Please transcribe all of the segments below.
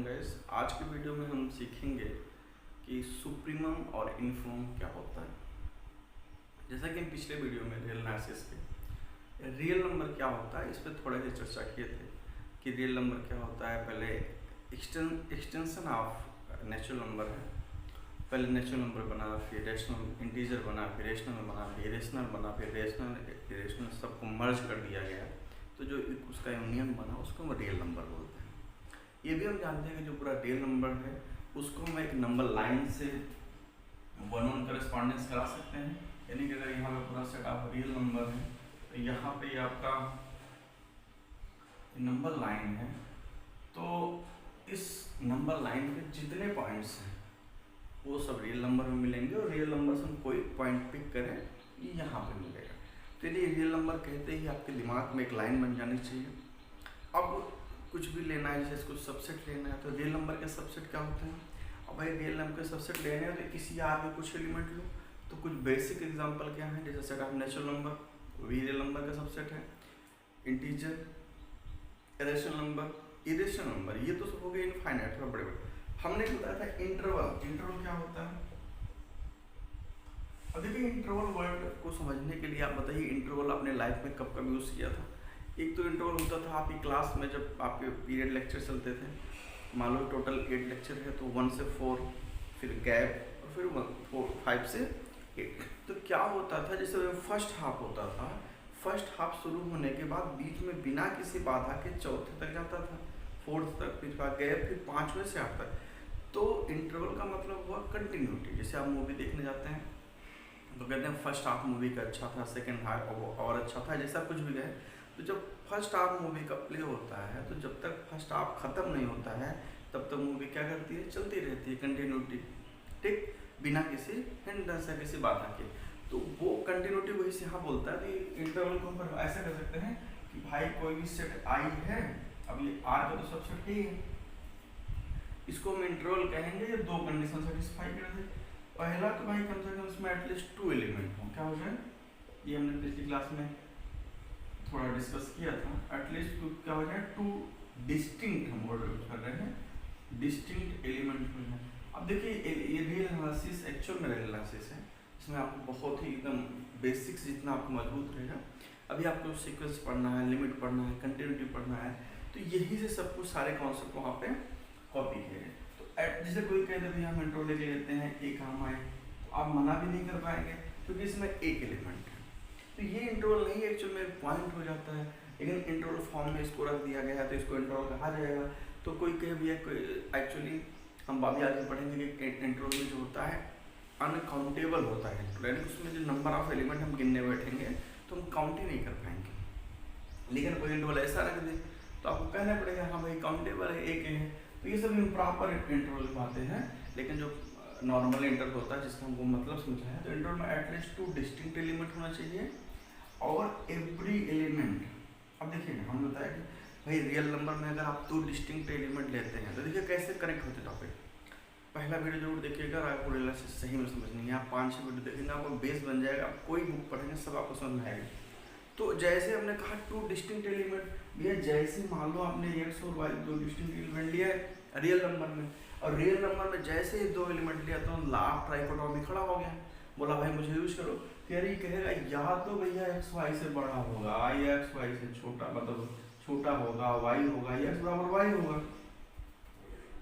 Welcome guys. आज के video में हम सीखेंगे कि सुप्रीमम और इन्फिमम क्या होता है। जैसा कि हम पिछले वीडियो में रियल एनालिसिस के रियल नंबर क्या होता है इस पर थोड़ा सी चर्चा किए थे कि रियल नंबर क्या होता है। पहले एक्सटेंशन ऑफ नेचुरल नंबर है। पहले नेचुरल नंबर बना, फिर रेशनल इंटीजर बना, फिर रेशनल बना, फिर इरेशनल बना, फिर रेशनल इरेशनल सबको मर्ज कर दिया गया। तो जो उसका यूनियन बना उसको हम रियल नंबर बोलते हैं। ये भी हम जानते हैं कि जो पूरा रियल नंबर है उसको हम एक नंबर लाइन से वन ऑन करस्पॉन्डेंस करा सकते हैं। यानी कि अगर यहाँ पे पूरा सेट ऑफ रियल नंबर है तो यहाँ पे आपका नंबर लाइन है, तो इस नंबर लाइन के जितने पॉइंट्स हैं वो सब रियल नंबर में मिलेंगे और रियल नंबर से हम कोई पॉइंट पिक करें ये यहाँ पे मिलेगा। तो यदि रियल नंबर कहते ही आपके दिमाग में एक लाइन बन जानी चाहिए। अब कुछ भी लेना है, जैसे इसको सबसेट लेना है तो रियल नंबर के सबसेट क्या होते हैं। अब भाई रियल नंबर के सबसेट लेने हैं तो किसी आगे कुछ एलिमेंट लो। तो कुछ बेसिक एग्जांपल क्या है, जैसे सेट ऑफ नेचुरल नंबर भी रियल नंबर का सबसेट है। Integer, irrational number, irrational number, ये तो सब हो गए इनफाइनाइट थोड़ा बड़े बड़े। हमने बताया था इंटरवल। इंटरवल क्या होता है। अब देखिए इंटरवल वर्ड को समझने के लिए आप बताइए इंटरवल आपने लाइफ में कब कब यूज़ किया था। एक तो इंटरवल होता था आपकी क्लास में जब आपके पीरियड लेक्चर चलते थे। मान लो टोटल 8 लेक्चर है तो 1 से 4, फिर गैप और फिर 5 से 8। तो क्या होता था, जैसे फर्स्ट हाफ होता था, फर्स्ट हाफ शुरू होने के बाद बीच में बिना किसी बाधा के चौथे तक जाता था, 4th तक, फिर गैप, फिर 5वें से 8 तक। तो इंटरवल का मतलब हुआ कंटिन्यूटी। जैसे आप मूवी देखने जाते हैं तो कहते हैं फर्स्ट हाफ मूवी का अच्छा था, सेकेंड हाफ और अच्छा था, जैसा कुछ भी गए। तो जब फर्स्ट हाफ मूवी का प्ले होता है तो जब तक फर्स्ट हाफ ख़त्म नहीं होता है तब तक मूवी क्या करती है, चलती रहती है, कंटिन्यूटी, ठीक, बिना किसी हिंड्रेंस या किसी बाधा के। तो वो कंटिन्यूटी वही से यहाँ बोलता है कि इंटरवल को हम ऐसा कर सकते हैं कि भाई कोई भी सेट आई है, अब ये आर का तो सबसेट ही है, इसको हम इंटरवल कहेंगे। ये दो कंडीशन सेटिस्फाई कर दे। पहला तो भाई कम से कम इसमें एटलीस्ट 2 एलिमेंट हो। क्या हो जाए, ये हमने पिछली क्लास में थोड़ा डिस्कस किया था। एटलीस्ट क्या हो जाए, 2 डिस्टिंक्ट, हम वर्ड यूज कर रहे हैं, डिस्टिंक्ट एलिमेंट हो जाए। अब देखिए ये रियल एनालिसिस एक्चुअल में रियल एनालिसिस है, इसमें आपको बहुत ही एकदम बेसिक्स जितना आपको मजबूत रहेगा। अभी आपको सीक्वेंस पढ़ना है, लिमिट पढ़ना है, कंटिन्यूटी पढ़ना है, तो यही से सब कुछ सारे कॉन्सेप्ट वहाँ पे कॉपी किए हैं। तो जैसे कोई कहते हैं हम इंट्रो लेके लेते हैं, एक काम आए तो आप मना भी नहीं कर पाएंगे क्योंकि इसमें एक एलिमेंट है। तो ये इंटरवल नहीं एक्चुअल में पॉइंट हो जाता है, लेकिन इंटरवल फॉर्म में इसको रख दिया गया है तो इसको इंटरवल कहा जाएगा। तो कोई कहे भी है, एक्चुअली हम अभी आगे पढ़ेंगे कि इंटरवल में जो होता है अनकाउंटेबल होता है। यानी उसमें जो नंबर ऑफ एलिमेंट हम गिनने बैठेंगे तो हम काउंट ही नहीं कर पाएंगे। लेकिन कोई इंटरवल ऐसा रख दे तो आपको कहना पड़ेगा हाँ भाई काउंटेबल है, एक है। तो ये सब इम्प्रॉपर इंटरवल बातें हैं। लेकिन जो नॉर्मल इंटरवल होता है जिसका हमको मतलब समझा है, तो इंटरवल में एटलीस्ट 2 डिस्टिंक्ट एलिमेंट होना चाहिए और एवरी एलिमेंट। अब देखिए हम बताया कि भाई रियल नंबर में अगर आप 2 डिस्टिंक्ट एलिमेंट लेते हैं तो देखिए कैसे कनेक्ट होते टॉपिक। पहला वीडियो जरूर देखिएगा, आपको रियल से सही में समझनी है। आप 5-6 वीडियो देखेंगे, आपको बेस बन जाएगा। आप कोई बुक पढ़ेंगे सब आपको समझ में आएगा। तो जैसे हमने कहा 2 डिस्टिंक्ट एलिमेंट, भैया जैसे मान लो आपने एक्स और वाई 2 डिस्टिंक्ट एलिमेंट लिया है रियल नंबर में, और रियल नंबर में जैसे ही 2 एलिमेंट लिया तो लास्ट ट्राइकोटॉमी खड़ा हो गया। बोला भाई मुझे यूज करो, फिर ये कहेगा या तो भैया एक्स वाई से बड़ा होगा या एक्स वाई से छोटा, मतलब छोटा होगा, वाई होगा या एक्स बराबर वाई होगा।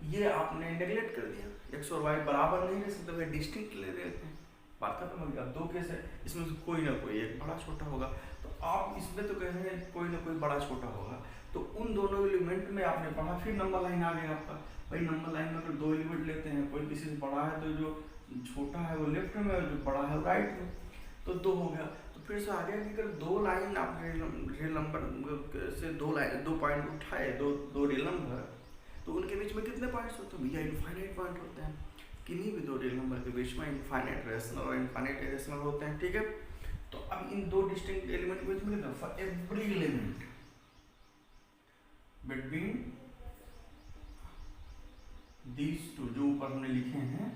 ये आपने नेगलेक्ट कर दिया, एक्स और वाई बराबर नहीं ले सकते, भाई डिस्टिंक्ट ले रहे थे। बात खत्म हो गया। 2 केस है, इसमें से कोई ना कोई एक बड़ा छोटा होगा। तो आप इसमें तो कह रहे हैं कोई ना कोई बड़ा छोटा होगा, तो उन दोनों एलिमेंट में आपने पढ़ा। फिर नंबर लाइन आ गया आपका। भाई नंबर लाइन में अगर 2 एलिमेंट लेते हैं, कोई किसी से बड़ा है तो जो छोटा है वो लेफ्ट में और जो बड़ा है वो राइट में, तो 2 हो गया। तो फिर से आ गया कि अगर 2 लाइन आप रियल नंबर से 2 पॉइंट उठाए, दो रियल नंबर, तो उनके बीच में कितने पॉइंट्स होते हैं भैया, इनफाइनाइट पॉइंट होते हैं। किन्हीं भी 2 रियल नंबर के बीच में इनफाइनाइट रेशनल और इनफाइनाइट इरेशनल होते हैं, ठीक है। तो अब इन 2 डिस्टिंक्ट एलिमेंट के बीच में कितना, for every element between these 2 जो ऊपर हमने लिखे हैं।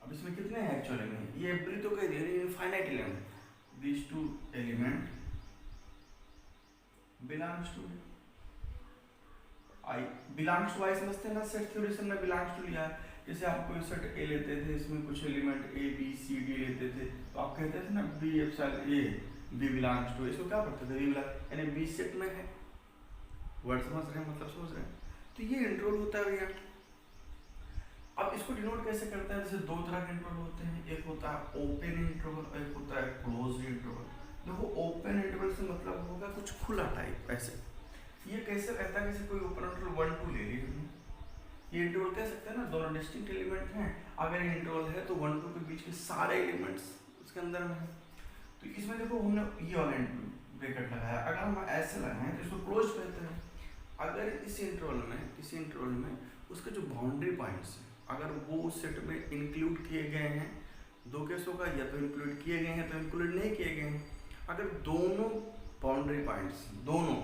अब इसमें कितने हैं एक्चुअली में, ये एवरी तो कह दिया, infinite element, these 2 element belongs to I belongs to Y समझते हैं ना, सेट थ्योरी से हमने बिलोंग्स टू लिया है। जैसे आप कोई सेट ए लेते थे, इसमें कुछ element A B C D लेते थे, तो आप कहते थे ना B epsilon A B belongs to, इसको क्या पढ़ते थे, बी बिलोंग, यानी बी सेट में है। वर्ड समझ रहे हैं, मतलब समझ रहे हैं। तो ये इंटरवल होता है भैया। अब इसको डिनोट कैसे करते हैं, जैसे दो तरह के इंटरवल होते हैं, एक होता है ओपन इंटरवल, एक होता है क्लोज्ड इंटरवल। देखो ओपन इंटरवल से मतलब होगा कुछ खुला टाइप, ऐसे ये कैसे रहता है, जैसे कोई ओपन इंटरवल 1 2 ले लिए हमने, ये इंटरवल कह सकते हैं ना, दोनों डिस्टिंक्ट एलिमेंट हैं। अगर ये इंटरवल है तो 1 2 के बीच के सारे एलिमेंट्स उसके अंदर में है। तो इसमें देखो हमने ये वाला ब्रैकेट लगाया, अगर हम ऐसे लगाएं तो इसको क्लोज कहते हैं। अगर इस इंटरवल में, किसी इंटरवल में उसके जो बाउंड्री पॉइंट्स हैं, अगर वो उस सेट में इंक्लूड किए गए हैं, दो केसों का, या तो इंक्लूड किए गए हैं तो इंक्लूड नहीं किए गए हैं। अगर दोनों बाउंड्री पॉइंट्स दोनों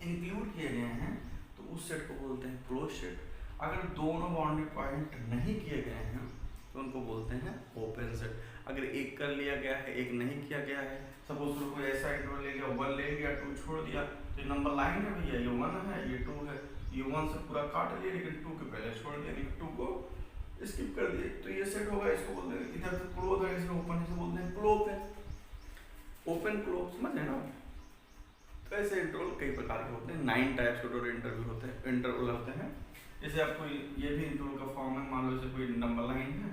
इंक्लूड किए गए हैं तो उस सेट को बोलते हैं क्लोज सेट। अगर दोनों बाउंड्री पॉइंट नहीं किए गए हैं तो उनको बोलते हैं ओपन सेट। अगर एक कर लिया गया है, एक नहीं किया गया है, सपोज कोई ऐसा इंटरवल ले लिया, 1 ले लिया, 2 छोड़ दिया, तो ये नंबर लाइन है भैया, ये 1 है, ये 2 है, ये 1 से पूरा काट लिया लेकिन 2 के पहले छोड़ दिया, लेकिन 2 को स्किप कर दिए, तो ये सेट होगा। इसको बोलते हैं, इधर से क्लोज है, इसमें ओपन है, इसे बोलते हैं क्लोज है, ओपन क्लोज, समझ है ना। तो ऐसे इंटरवल कई प्रकार के होते हैं, 9 टाइप्स के टोटल इंटरवल होते हैं। जैसे आपको ये भी इंटरवल का फॉर्म है, मान लो जैसे कोई नंबर लाइन है,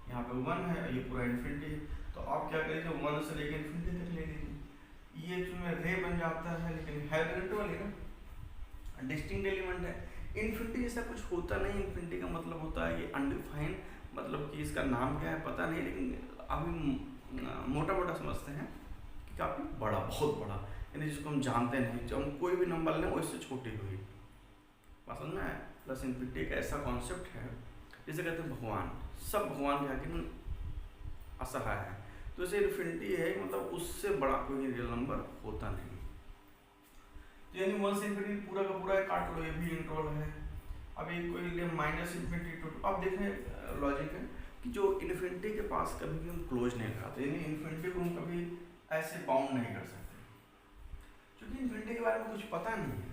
यहाँ पे 1 है, ये पूरा इन्फिनिटी है, तो आप क्या करेंगे, 1 से लेकर इन्फिनिटी तक ले लीजिए। ये इसमें रे बन जाता है, लेकिन है तो इंटरवल ही ना, डिस्टिंक्ट एलिमेंट है। इन्फिनिटी जैसा कुछ होता नहीं, इन्फिनिटी का मतलब होता है ये अनडिफाइंड, मतलब कि इसका नाम क्या है पता नहीं, लेकिन अभी मोटा मोटा समझते हैं कि काफ़ी बड़ा, बहुत बड़ा, यानी जिसको हम जानते नहीं, जब हम कोई भी नंबर लें वो इससे छोटी हुई, पसंद ना है। प्लस इन्फिनिटी एक ऐसा कॉन्सेप्ट है, जैसे कहते हैं भगवान, सब भगवान के आगे असहाय है, तो जैसे इन्फिनिटी है, मतलब उससे बड़ा कोई रियल नंबर होता नहीं। तो यानी 1 से इन्फिनिटी पूरा का पूरा काट लो, ये भी इंटरवल है। अब ये कोई ले माइनस इन्फिनिटी टू, अब देखें लॉजिक है कि जो इन्फिनिटी के पास कभी भी हम क्लोज नहीं लगाते, यानी इन्फिनिटी को हम कभी ऐसे बाउंड नहीं कर सकते, क्योंकि इन्फिनिटी के बारे में कुछ पता नहीं है।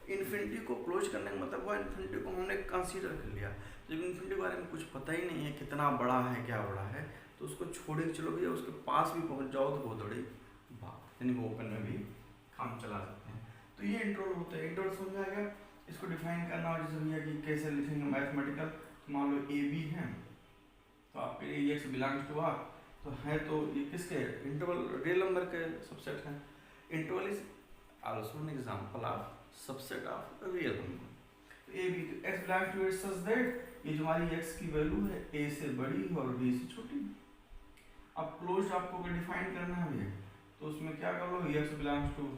इन्फिनिटी को क्लोज करने का मतलब हुआ इन्फिनिटी को हमने कंसीडर कर लिया, जब इन्फिनिटी के बारे में कुछ पता ही नहीं है, कितना बड़ा है, क्या बड़ा है, तो उसको छोड़ के चलो भैया, उसके पास भी पहुंच जाओ तो बहुत बड़ी बात, यानी वो ओपन में भी काम चला सकते हैं। तो ये इंटरवल होता है। इंटरवल समझ में आ गया। इसको डिफाइन करना और जैसे भैया कि कैसे लिखेंगे मैथमेटिकल, मान लो ए बी है, तो आपके लिए एक्स बिलोंग्स टू आर, तो है तो ये किसके इंटरवल, रियल नंबर के सबसेट है। Interval is also an example of subset of real number. तो a b x belongs to it such that ये जो हमारी एक्स की वैल्यू है ए से बड़ी और बी से छोटी। अब क्लोज आपको डिफाइन करना है, तो उसमें क्या कर लो, x belongs to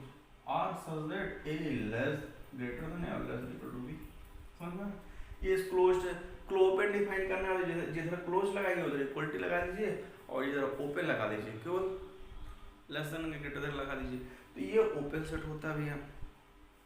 R such that a less greater than और लेस इक्वल टू बी। समझ में? ये इस क्लोज्ड ओपन डिफाइन करना है, जिधर क्लोज लगाएंगे उधर इक्वलिटी लगा दीजिए और इधर ओपन लगा दीजिए, केवल लेस देन ग्रेटर देन लगा दीजिए। तो ये ओपन सेट होता है भैया,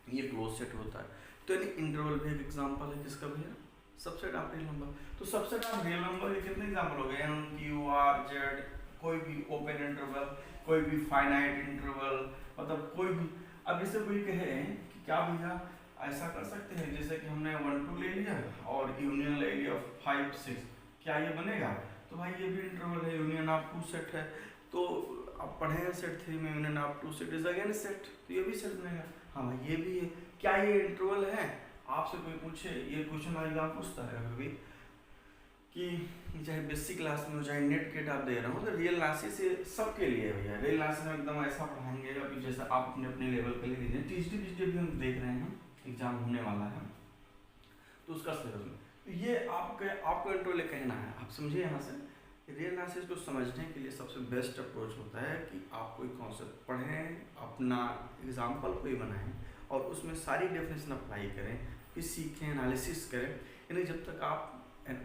ये क्लोज सेट होता है। तो यानी इंटरवल भी एक एग्जांपल है किसका भैया, सबसेट ऑफ रियल नंबर। तो सबसेट ऑफ रियल नंबर के कितने एग्जांपल हो गए, एन क्यू आर जेड, कोई भी ओपन इंटरवल, कोई भी फाइनाइट इंटरवल, मतलब कोई भी। अब इसे कोई कहे कि क्या भैया ऐसा कर सकते हैं, जैसे कि हमने 1 2 ले लिया और यूनियन ले लिया 5 6, क्या ये बनेगा? तो भाई ये भी इंटरवल है, यूनियन ऑफ 2 सेट है। तो अब पढ़े हैं सेट 3 में union of 2 set is again set, तो ये भी सेट बनेगा। हाँ भाई ये भी है, क्या ये इंटरवल है? आपसे कोई पूछे, ये क्वेश्चन एग्जाम पूछता है कभी कि चाहे बेसिक क्लास में हो चाहे नेट केट आप दे रहे हो, तो रियल क्लासेस से सबके लिए है भैया। रियल क्लास में एकदम ऐसा पढ़ाएंगे अभी जैसे आप अपने अपने लेवल के लिए दीजिए। टीचडी भी हम देख रहे हैं, एग्जाम होने वाला है तो उसका सिलेबस में, तो ये आपको इंटरवल कहना है। आप समझिए यहाँ से रियल एनालिसिस को समझने के लिए सबसे बेस्ट अप्रोच होता है कि आप कोई कॉन्सेप्ट पढ़ें, अपना एग्जाम्पल कोई बनाएं और उसमें सारी डेफिनेशन अप्लाई करें, फिर सीखें, एनालिसिस करें। यानी जब तक आप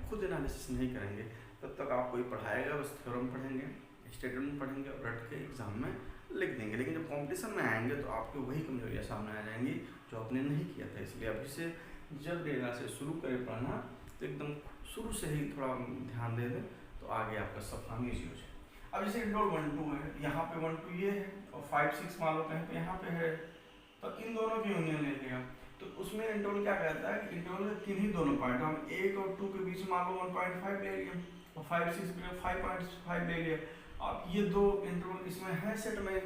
खुद एनालिसिस नहीं करेंगे तब तक आप कोई पढ़ाएगा, बस थ्योरम पढ़ेंगे, स्टेटमेंट पढ़ेंगे और रट के एग्जाम में लिख देंगे। लेकिन जब कॉम्पिटिशन में आएंगे तो आपको वही कमजोरियाँ सामने आ जाएंगी जो आपने नहीं किया था। इसलिए अभी से जब डेटा से शुरू करें पढ़ना तो एकदम शुरू से ही थोड़ा ध्यान दे दें तो आगे आपका सब काम ईजी हो जाए। अब जैसे इंटरवल 1 2 है, यहाँ पे 1 2 ये है और 5 6 मान लो कहीं पे यहाँ पे है, तो इन दोनों की यूनियन ले लिया तो उसमें उसमें इंटरवल क्या कहता है कि इंटरवल के किन्हीं दोनों पॉइंट, हम 1 और 2 के बीच मान लो 1.5 ले लिए और 5 6 के लिए 5.5 ले लिए। अब ये दो इंटरवल इसमें है सेट में,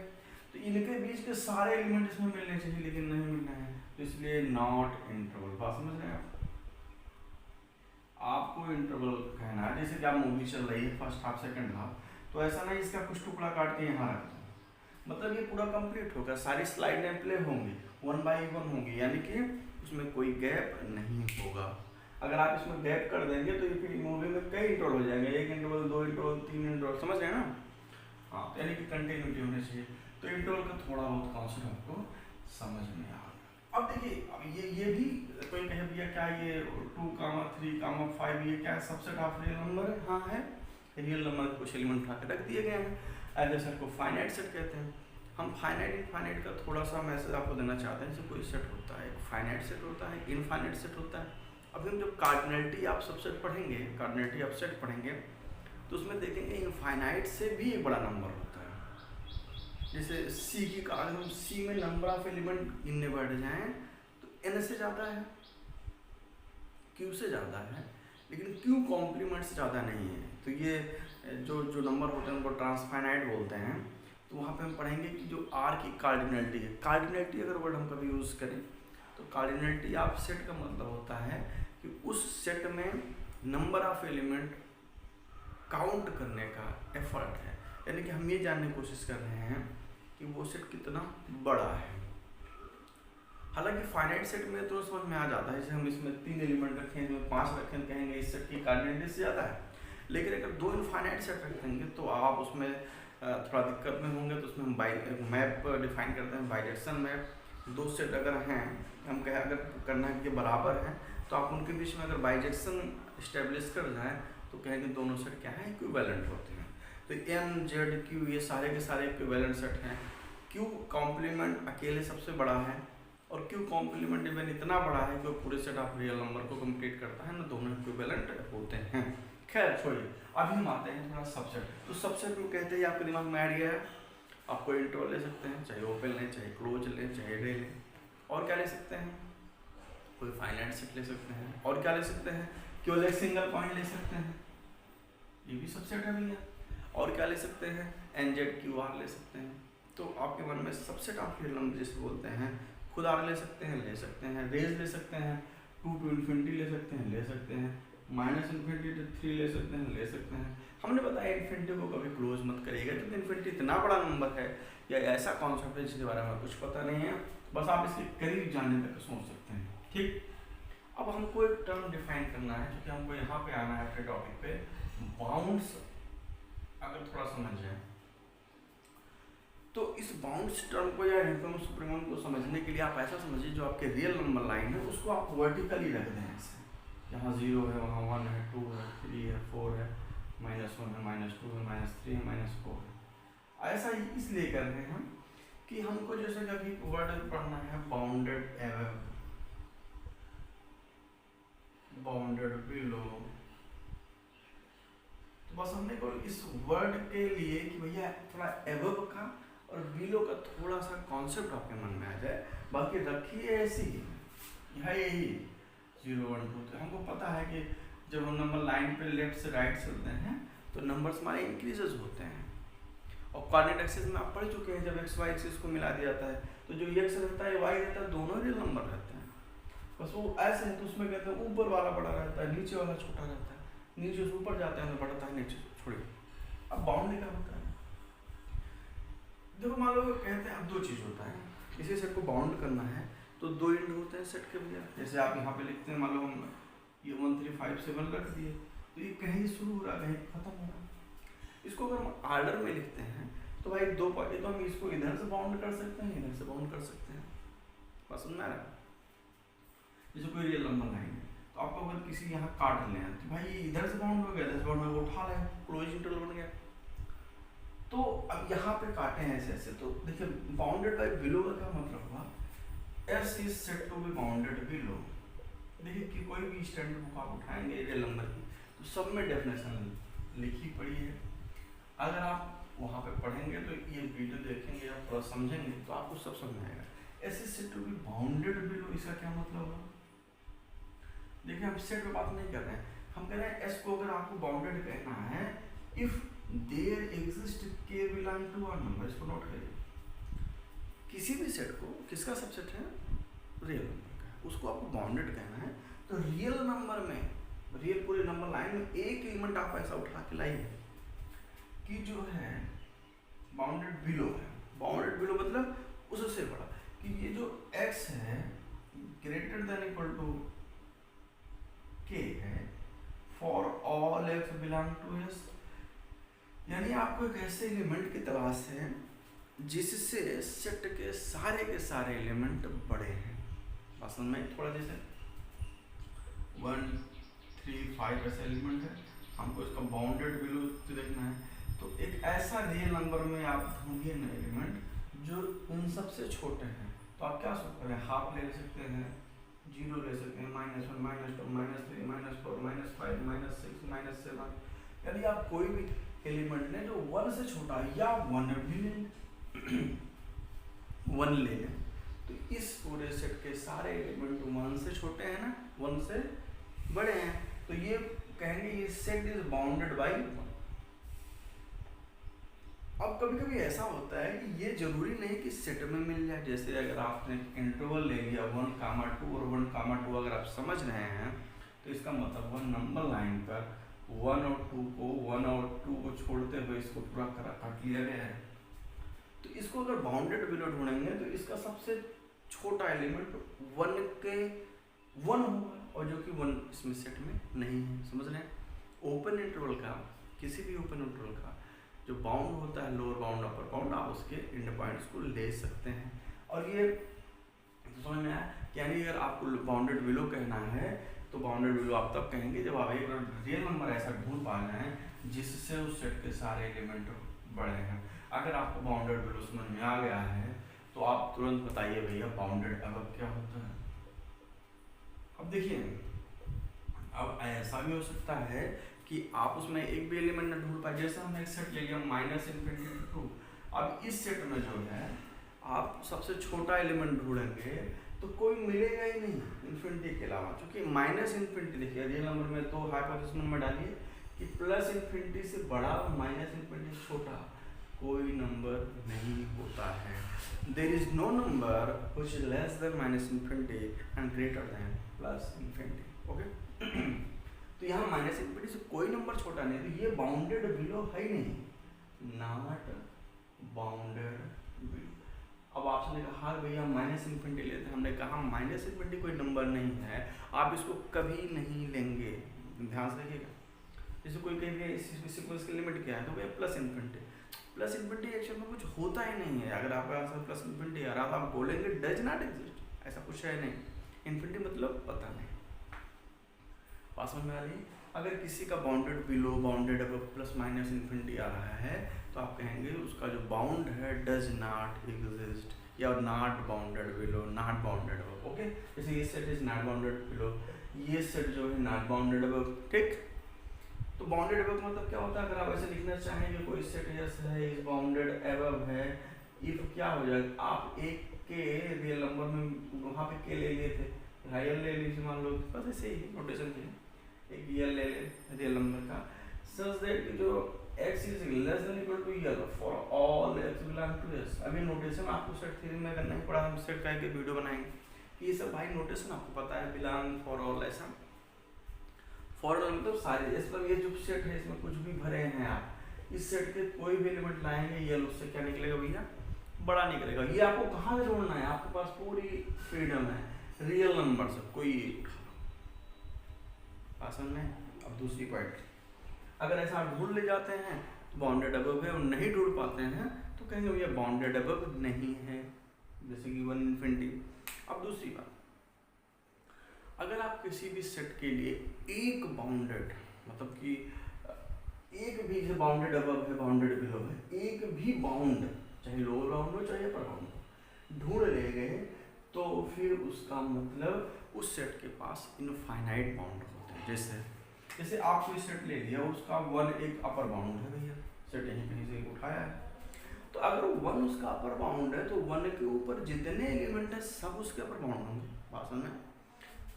तो इनके बीच के सारे एलिमेंट इसमें मिलने चाहिए, लेकिन नहीं मिल रहे हैं, तो इसलिए नॉट इंटरवल। बात समझ रहे हैं आप? आपको इंटरवल कहना है, जैसे कि आप मूवी चल रही है फर्स्ट हाफ सेकंड हाफ, तो ऐसा नहीं इसका कुछ टुकड़ा काट के यहाँ रख दो, मतलब ये पूरा कंप्लीट होगा, सारी स्लाइडें प्ले होंगी 1 बाई 1 होंगी, यानी कि उसमें कोई गैप नहीं होगा। अगर आप इसमें गैप कर देंगे तो ये फिर मूवी में कई इंटरवल हो जाएंगे, 1 इंटरवल 2 इंटरवल 3 इंटरवल, समझ रहे हैं ना? हाँ, यानी कि कंटिन्यूटी होनी चाहिए, तो इंटरवल का थोड़ा बहुत कॉन्सेप्ट आपको समझ में आ गया। अब देखिए, अब ये भी कोई कहे भैया क्या ये 2, 3, 5 ये क्या सबसेट ऑफ रियल नंबर है? हाँ है, रियल नंबर के कुछ एलिमेंट उठा के रख दिए गए हैं, ऐसे सेट को फाइनाइट सेट कहते हैं। हम फाइनाइट इनफाइनाइट का थोड़ा सा मैसेज आपको देना चाहते हैं। जैसे कोई सेट होता है, एक फाइनाइट सेट होता है, इनफाइनाइट सेट होता है। अभी हम जब कार्डिनलिटी आप सबसेट पढ़ेंगे, कार्डिनलिटी आप सेट पढ़ेंगे, तो उसमें देखेंगे इनफाइनाइट से भी एक बड़ा नंबर होता है। जैसे सी की अगर हम सी में नंबर ऑफ एलिमेंट गिनने बैठ जाएं तो एन से ज़्यादा है, क्यू से ज़्यादा है, लेकिन क्यू कॉम्प्लीमेंट से ज़्यादा नहीं है। तो ये जो नंबर होते हैं उनको ट्रांसफाइनाइट बोलते हैं। तो वहाँ पे हम पढ़ेंगे कि जो आर की कार्डिनलिटी है, कार्डिनलिटी अगर वर्ड हम कभी यूज़ करें तो कार्डिनलिटी ऑफ सेट का मतलब होता है कि उस सेट में नंबर ऑफ एलिमेंट काउंट करने का एफर्ट है, यानी कि हम ये जानने की कोशिश कर रहे हैं कि वो सेट कितना बड़ा है। हालांकि फाइनाइट सेट में तो समझ में आ जाता है, जैसे हम इसमें 3 एलिमेंट रखें, इसमें 5 रखें, कहेंगे इस सेट की कार्डिनलिटी से ज़्यादा है। लेकिन अगर 2 इनफाइनाइट सेट रखेंगे तो आप उसमें थोड़ा दिक्कत में होंगे। तो उसमें हम मैप डिफाइन करते हैं, बाइडायरेक्शनल मैप। 2 सेट अगर हैं, हम कहें अगर करना है कि बराबर हैं, तो आप उनके बीच में अगर बाइडायरेक्शन इस्टेब्लिश कर जाएँ तो कहेंगे दोनों सेट क्या है, इक्विवेलेंट होते हैं। तो एन जेड क्यू ये सारे के सारे इक्विवेलेंट सेट हैं। क्यू कॉम्प्लीमेंट अकेले सबसे बड़ा है और क्यू कॉम्प्लीमेंट इवन इतना बड़ा है कि वो पूरे सेट ऑफ रियल नंबर को कंप्लीट करता है ना, दोनों इक्विवेलेंट होते हैं। खैर छोड़िए, अभी हम आते हैं थोड़ा सबसेट। तो सबसेट में कहते हैं आपके दिमाग में आ गया है, आप कोई इंटरवल ले सकते हैं, चाहे ओपन लें, चाहे क्लोज लें, चाहे रे लें। और क्या ले सकते हैं? कोई फाइनाइट सेट ले सकते हैं। और क्या ले सकते हैं? केवल एक सिंगल पॉइंट ले सकते हैं, ये भी सबसेट है भैया। और क्या ले सकते हैं? एन जेड क्यू आर ले सकते हैं। तो आपके मन में सबसेट ऑफ रियल नंबर जिसे बोलते हैं, खुद आर ले सकते हैं, रेज ले सकते हैं, 2 to infinity ले सकते हैं, ले सकते हैं, -infinity to 3 ले सकते हैं, ले सकते हैं। हमने बताया इन्फिनिटी को कभी क्लोज मत करिएगा, क्योंकि इन्फिनिटी इतना बड़ा नंबर है या ऐसा कॉन्सेप्ट है जिसके बारे में कुछ पता नहीं है, बस आप इसके करीब जाने तक सोच सकते हैं। ठीक, अब हमको एक टर्म डिफाइन करना है, क्योंकि हमको यहाँ पे आना है अपने टॉपिक पे, बाउंड्स। अगर थोड़ा समझ जाए तो इस बाउंड्स टर्म को या इनफिनिट सुप्रीमम को समझने के लिए आप ऐसा समझिए, जो आपके रियल नंबर लाइन है उसको आप वर्टिकली रख दें ऐसे। यहाँ 0 है, वहाँ 1 है, 2 है, 3 है, 4 है, -1 है, -2 है, -3 है, -4 है। ऐसा ही इसलिए कर रहे हैं हम कि हमको जैसे कभी वर्ड पढ़ना है बाउंडेड एवब, बाउंडेड बिलो, तो बस हमने को इस वर्ड के लिए कि भैया थोड़ा एवब का और बिलो का थोड़ा सा कॉन्सेप्ट आपके मन में आ जाए, बाकी रखिए ऐसी ही है, यही 0 1 2। तो हमको पता है कि जब हम नंबर लाइन पे लेफ्ट से राइट चलते हैं तो नंबर्स हमारे इंक्रीजेस होते हैं। और कोऑर्डिनेट एक्सिस में आप पढ़ चुके हैं, जब एक्स वाई एक्सिस को मिला दिया जाता है तो जो एक्स रहता है वाई रहता है, दोनों रियल नंबर रहते हैं। बस वो ऐसे है तो उसमें कहते हैं ऊपर वाला बड़ा रहता है, नीचे वाला छोटा रहता है, नीचे से ऊपर जाते हैं तो बढ़ता है, नीचे छोड़िए। अब बाउंड क्या होता है? देखो मान लो कहते हैं अब 2 चीज़ होता है, किसी सेट को बाउंड करना है तो 2 इंड होते हैं सेट के भैया। जैसे आप यहाँ पे लिखते हैं, मान लो हम ये 1 3 5 7 रख दिए, तो ये कहीं शुरू हो रहा कहीं खत्म हो रहा। इसको अगर हम आर्डर में लिखते हैं तो भाई 2 पार्टी, तो हम इसको इधर से बाउंड कर सकते हैं, इधर से बाउंड कर सकते हैं। बस समझ में आ रहा है? जैसे कोई रियल नंबर लाइन है तो आपको अगर किसी यहाँ काट लें तो भाई इधर से बाउंड हो गया, इधर से बाउंड हो गया, उठा लें, क्लोज इंटरवल बन गया। तो अब यहाँ पे काटे हैं ऐसे ऐसे, तो देखिए बाउंडेड बाय बिलो का क्या मतलब हुआ? S is said to be bounded below। देखिए कि कोई भी स्टैंडर्ड बुक आप उठाएंगे रियल नंबर की तो सब में डेफिनेशन लिखी पड़ी है। अगर आप वहाँ पे पढ़ेंगे तो ये वीडियो देखेंगे या थोड़ा समझेंगे तो आपको सब समझ में आएगा। S is said to be bounded below, इसका क्या मतलब है? देखिए हम सेट पे बात नहीं कर रहे हैं, हम कह रहे हैं एस को अगर आपको बाउंडेड कहना है इफ देयर एग्जिस्ट के बिलोंग टू आर नंबर, इसको नोट करिए। किसी भी सेट को किसका सबसेट है? रियल नंबर का, उसको आपको बाउंडेड कहना है। तो रियल नंबर में, रियल पूरे नंबर लाइन में एक एलिमेंट आप ऐसा उठा के लाइए कि जो है बाउंडेड बिलो है। बाउंडेड बिलो मतलब उससे बड़ा, कि ये जो x है greater than equal to k है for all x belong to s। यानी आपको एक ऐसे एलिमेंट की तलाश है जिससे सेट के सारे एलिमेंट बड़े हैं। असल में थोड़ा जैसे 1 3 5 ऐसे एलिमेंट है, हमको इसका बाउंडेड बिलो देखना है। तो एक ऐसा रियल नंबर में आप ढूंढिए ना एलिमेंट जो उन सबसे छोटे हैं। तो आप क्या सोच रहे हैं? हाफ ले सकते हैं, 0 ले सकते हैं, -1 -2 -3 -4 -5 -6 -7, यानी आप कोई भी एलिमेंट लें जो 1 से छोटा है, या 1 भी लें 1 ले लें। तो इस पूरे सेट के सारे एलिमेंट 1 से छोटे हैं ना, 1 से बड़े हैं, तो ये कहेंगे ये सेट इज बाउंडेड बाई 1। अब कभी कभी ऐसा होता है कि ये जरूरी नहीं कि सेट में मिल जाए। जैसे अगर आपने इंटरवल ले लिया 1, 2 और 1, 2 अगर आप समझ रहे हैं तो इसका मतलब 1 नंबर लाइन पर 1 और 2 को 1 और 2 को छोड़ते हुए इसको पूरा काट लिया गया है। तो इसको अगर बाउंडेड बिलो ढूंढेंगे तो इसका सबसे छोटा एलिमेंट 1 के 1 होगा, और जो कि 1 इसमें सेट में नहीं है। समझ रहे हैं? ओपन इंटरवल का, किसी भी ओपन इंटरवल का जो बाउंड होता है, लोअर बाउंड अपर बाउंड, आप उसके एंड पॉइंट्स को ले सकते हैं। और ये समझ में आया? यानी अगर आपको बाउंडेड बिलो कहना है तो बाउंडेड बिलो आप तब कहेंगे जब आप एक रियल नंबर ऐसा ढूंढ पा रहे हैं जिससे उस सेट के सारे एलिमेंट बड़े हैं। अगर आपको बाउंडेड बिलो समझ में आ गया है तो आप तुरंत बताइए भैया बाउंडेड अब क्या होता है। अब देखिए, अब ऐसा भी हो सकता है कि आप उसमें एक भी एलिमेंट न ढूंढ पाए। जैसे हमने एक सेट ले लिया -∞ to 2, अब इस सेट में जो है आप सबसे छोटा एलिमेंट ढूंढेंगे तो कोई मिलेगा ही नहीं इन्फिनिटी के अलावा, क्योंकि -∞, देखिए रियल नंबर में तो हाइपोथेसिस में डालिए कि +∞ से बड़ा और -∞ से छोटा कोई नंबर नहीं होता है। There is no number which is less than -∞ and greater than +∞। Okay तो यहाँ -∞ से कोई नंबर छोटा नहीं, तो ये बाउंडेड बिलो है ही नहीं, नॉट बाउंडेड बिलो। अब आपने कहा भैया -∞ लेते हैं, हमने कहा -∞ कोई नंबर नहीं है, आप इसको कभी नहीं लेंगे। ध्यान से देखिएगा, जैसे कोई कहेगा इस सीक्वेंस की लिमिट क्या है, तो भैया +∞ एक्चुअल में कुछ होता ही नहीं है। अगर आपका आंसर +∞ आ रहा तो आप बोलेंगे डज नॉट एग्जिस्ट, ऐसा कुछ है नहीं। इन्फिनिटी मतलब पता नहीं। बात समझ में आ रही है? अगर किसी का बाउंडेड बिलो, बाउंडेड अब ±∞ आ रहा है तो आप कहेंगे उसका जो बाउंड है डज नॉट एग्जिस्ट, या not bounded below, not bounded अब। ओके, जैसे ये set is not bounded below, ये सेट जो है नॉट बाउंडेड अब। ठीक, तो बाउंडेड अब मतलब क्या होता है? अगर आप ऐसे लिखना चाहें कि कोई सेट यस है इज बाउंडेड अबव है, इफ क्या हो जाएगा, आप एक के रियल नंबर में वहाँ पे के ले लिए थे, रियल ले लीजिए मान लो, बस ऐसे ही नोटेशन की एक यल ले ले रियल नंबर का, सच दैट जो x is less than equal to L for all x belong to s। अभी नोटेशन आपको सेट थ्योरी में अगर नहीं पढ़ा, हम सेट का एक वीडियो बनाएंगे कि ये सब भाई नोटेशन आपको पता है, बिलोंग फॉर ऑल, ऐसा फॉर ऑल मतलब सारे, इस पर ये जो सेट है इसमें कुछ भी भरे हैं आप, इस सेट के कोई भी एलिमेंट लाएंगे यल उससे क्या निकलेगा भैया? बड़ा निकलेगा। ये आपको कहाँ से ढूंढना है? आपके पास पूरी फ्रीडम है, रियल नंबर से कोई आसान में। अब दूसरी पॉइंट, अगर ऐसा आप ढूंढ ले जाते हैं तो बाउंडेड अबव है, और नहीं ढूंढ पाते हैं तो कहेंगे भैया बाउंडेड अबव नहीं है, जैसे कि 1 ∞। अब दूसरी बात, अगर आप किसी भी सेट के लिए एक बाउंडेड, मतलब कि एक भी जो बाउंडेड अबव है, बाउंडेड बिलो है, एक भी बाउंड, चाहे लोअर बाउंड हो चाहे अपर बाउंड, ढूंढ ले गए तो फिर उसका मतलब उस सेट के पास इनफाइनाइट बाउंड होते हैं। जैसे आप कोई सेट ले लिया, उसका 1 एक अपर बाउंड है भैया, सेट यहीं कहीं से उठाया है, तो अगर 1 उसका अपर बाउंड है तो 1 के ऊपर जितने एलिमेंट है सब उसके अपर बाउंड होंगे। बात समझ में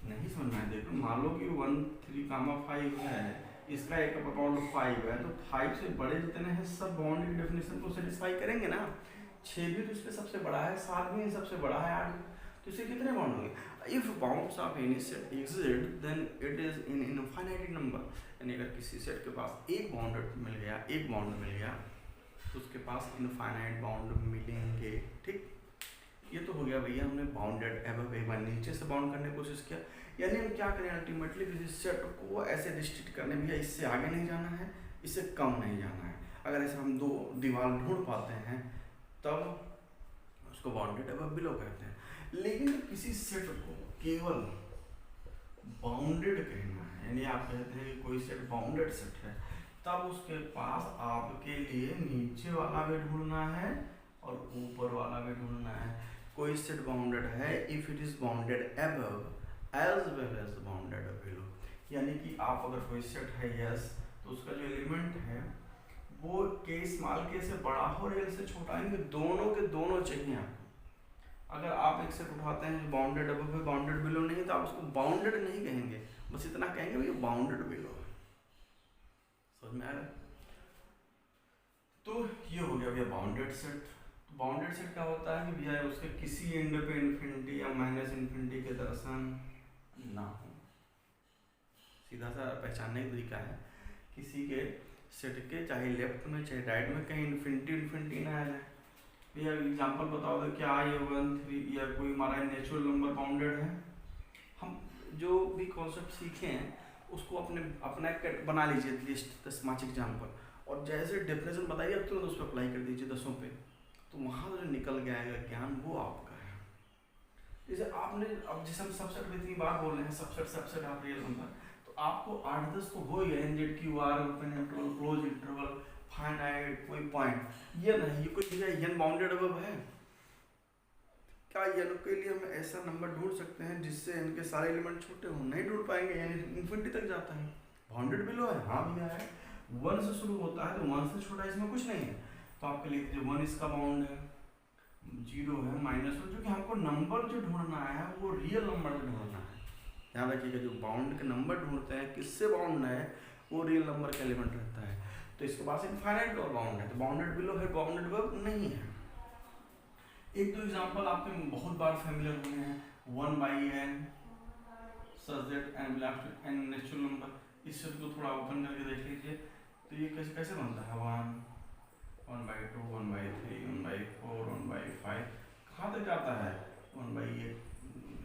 नहीं समझ में? देखो मान लो कि 1 3 5 है, इसका एक अपर बाउंड 5 है, तो 5 से बड़े जितने हैं सब बाउंड की डेफिनेशन को सेटिस्फाई करेंगे ना। 6 भी तो इसके सबसे बड़ा है, 7 भी सबसे बड़ा है, 8 तो इससे कितने बाउंड होंगे? If bounds of any set exist then it is in infinite number. यानी अगर किसी सेट के पास एक बाउंड मिल गया, एक बाउंड मिल गया, तो उसके पास इनफाइनाइट बाउंड मिलेंगे। ठीक, ये तो हो गया भैया, हमने बाउंडेड एबव एक बार नीचे से बाउंड करने की कोशिश किया। यानी हम क्या करें अल्टीमेटली, किसी सेट को ऐसे डिस्ट्रिक्ट करने, भैया इससे आगे नहीं जाना है, इससे कम नहीं जाना है। अगर ऐसे हम दो दीवार ढूंढ पाते हैं तब उसको बाउंडेड एबव बिलो कहते हैं। लेकिन किसी सेट को केवल बाउंडेड कहना है, यानी आप कहते हैं कि कोई सेट बाउंडेड सेट है, तब उसके पास आपके लिए नीचे वाला भी ढूंढना है और ऊपर वाला भी ढूंढना है। कोई सेट बाउंडेड है if it is bounded above as well as bounded below. यानी कि आप अगर कोई सेट है यस, तो उसका जो एलिमेंट है वो के स्मॉल के से बड़ा हो रियल से छोटा, इनके दोनों के दोनों चाहिए आपको। अगर आप एक सेट उठाते हैं जो बाउंडेड अबव है बाउंडेड बिलो नहीं, तो आप उसको बाउंडेड नहीं कहेंगे, बस इतना कहेंगे भैया बाउंडेड बिलो है। समझ में आ रहा है? तो ये हो गया भैया बाउंडेड सेट। बाउंडेड सेट क्या होता है कि भैया उसके किसी एंड पे इन्फिनिटी या माइनस इन्फिनिटी के दर्शन ना हो। सीधा सा पहचानने का तरीका है, किसी के सेट के चाहे लेफ्ट में चाहे राइट में कहीं इन्फिनिटी ना आ जाए। भैया एग्जांपल बताओ तो क्या ये 1 3 या कोई हमारा नेचुरल नंबर बाउंडेड है? हम जो भी कॉन्सेप्ट सीखे हैं उसको अपना बना लीजिए एटलीस्ट 10 एग्जाम्पल, और जैसे डेफिनेशन बताइए अब तुरंत उस पर अप्लाई कर दीजिए 10 पे, तो वहाँ जो निकल के आएगा ज्ञान वो आपका है। जैसे आपने अब जैसे हम सबसेट में इतनी बार बोल रहे हैं सबसेट ऑफ रियल नंबर, तो आपको 8-10 तो हो ही गया, एनजेड Q R open interval close interval finite कोई पॉइंट। ये नहीं, ये कोई जगह एन बाउंडेड अबव है क्या? एन के लिए हम ऐसा नंबर ढूंढ सकते हैं जिससे इनके सारे एलिमेंट छोटे हों? नहीं ढूंढ पाएंगे, यानी इन्फिनिटी तक जाता है। बाउंडेड बिलो है, हाँ भैया है, 1 से शुरू होता है तो 1 से छोटा इसमें कुछ नहीं है, तो आपके लिए जो 1 इसका बाउंड है, 0 है, -1, जो कि हमको नंबर जो ढूंढना है वो रियल नंबर से ढूंढना है। ध्यान रखिएगा, जो बाउंड के नंबर ढूंढते हैं किससे बाउंड है, वो रियल नंबर का एलिमेंट रहता है। तो इसके पास इनफाइनाइट और बाउंड है, तो बाउंडेड बिलो है, बाउंडेड अबव नहीं है। एक दो एग्जांपल आपके बहुत बार फैमिलियर हुए हैं, 1/n such that n belongs to n natural number. इस सेट को थोड़ा ओपन करके देख लीजिए, तो ये कैसे कैसे बनता है, 1 1/2 1/3 1/4 1/5, कहाँ तक आता है 1/8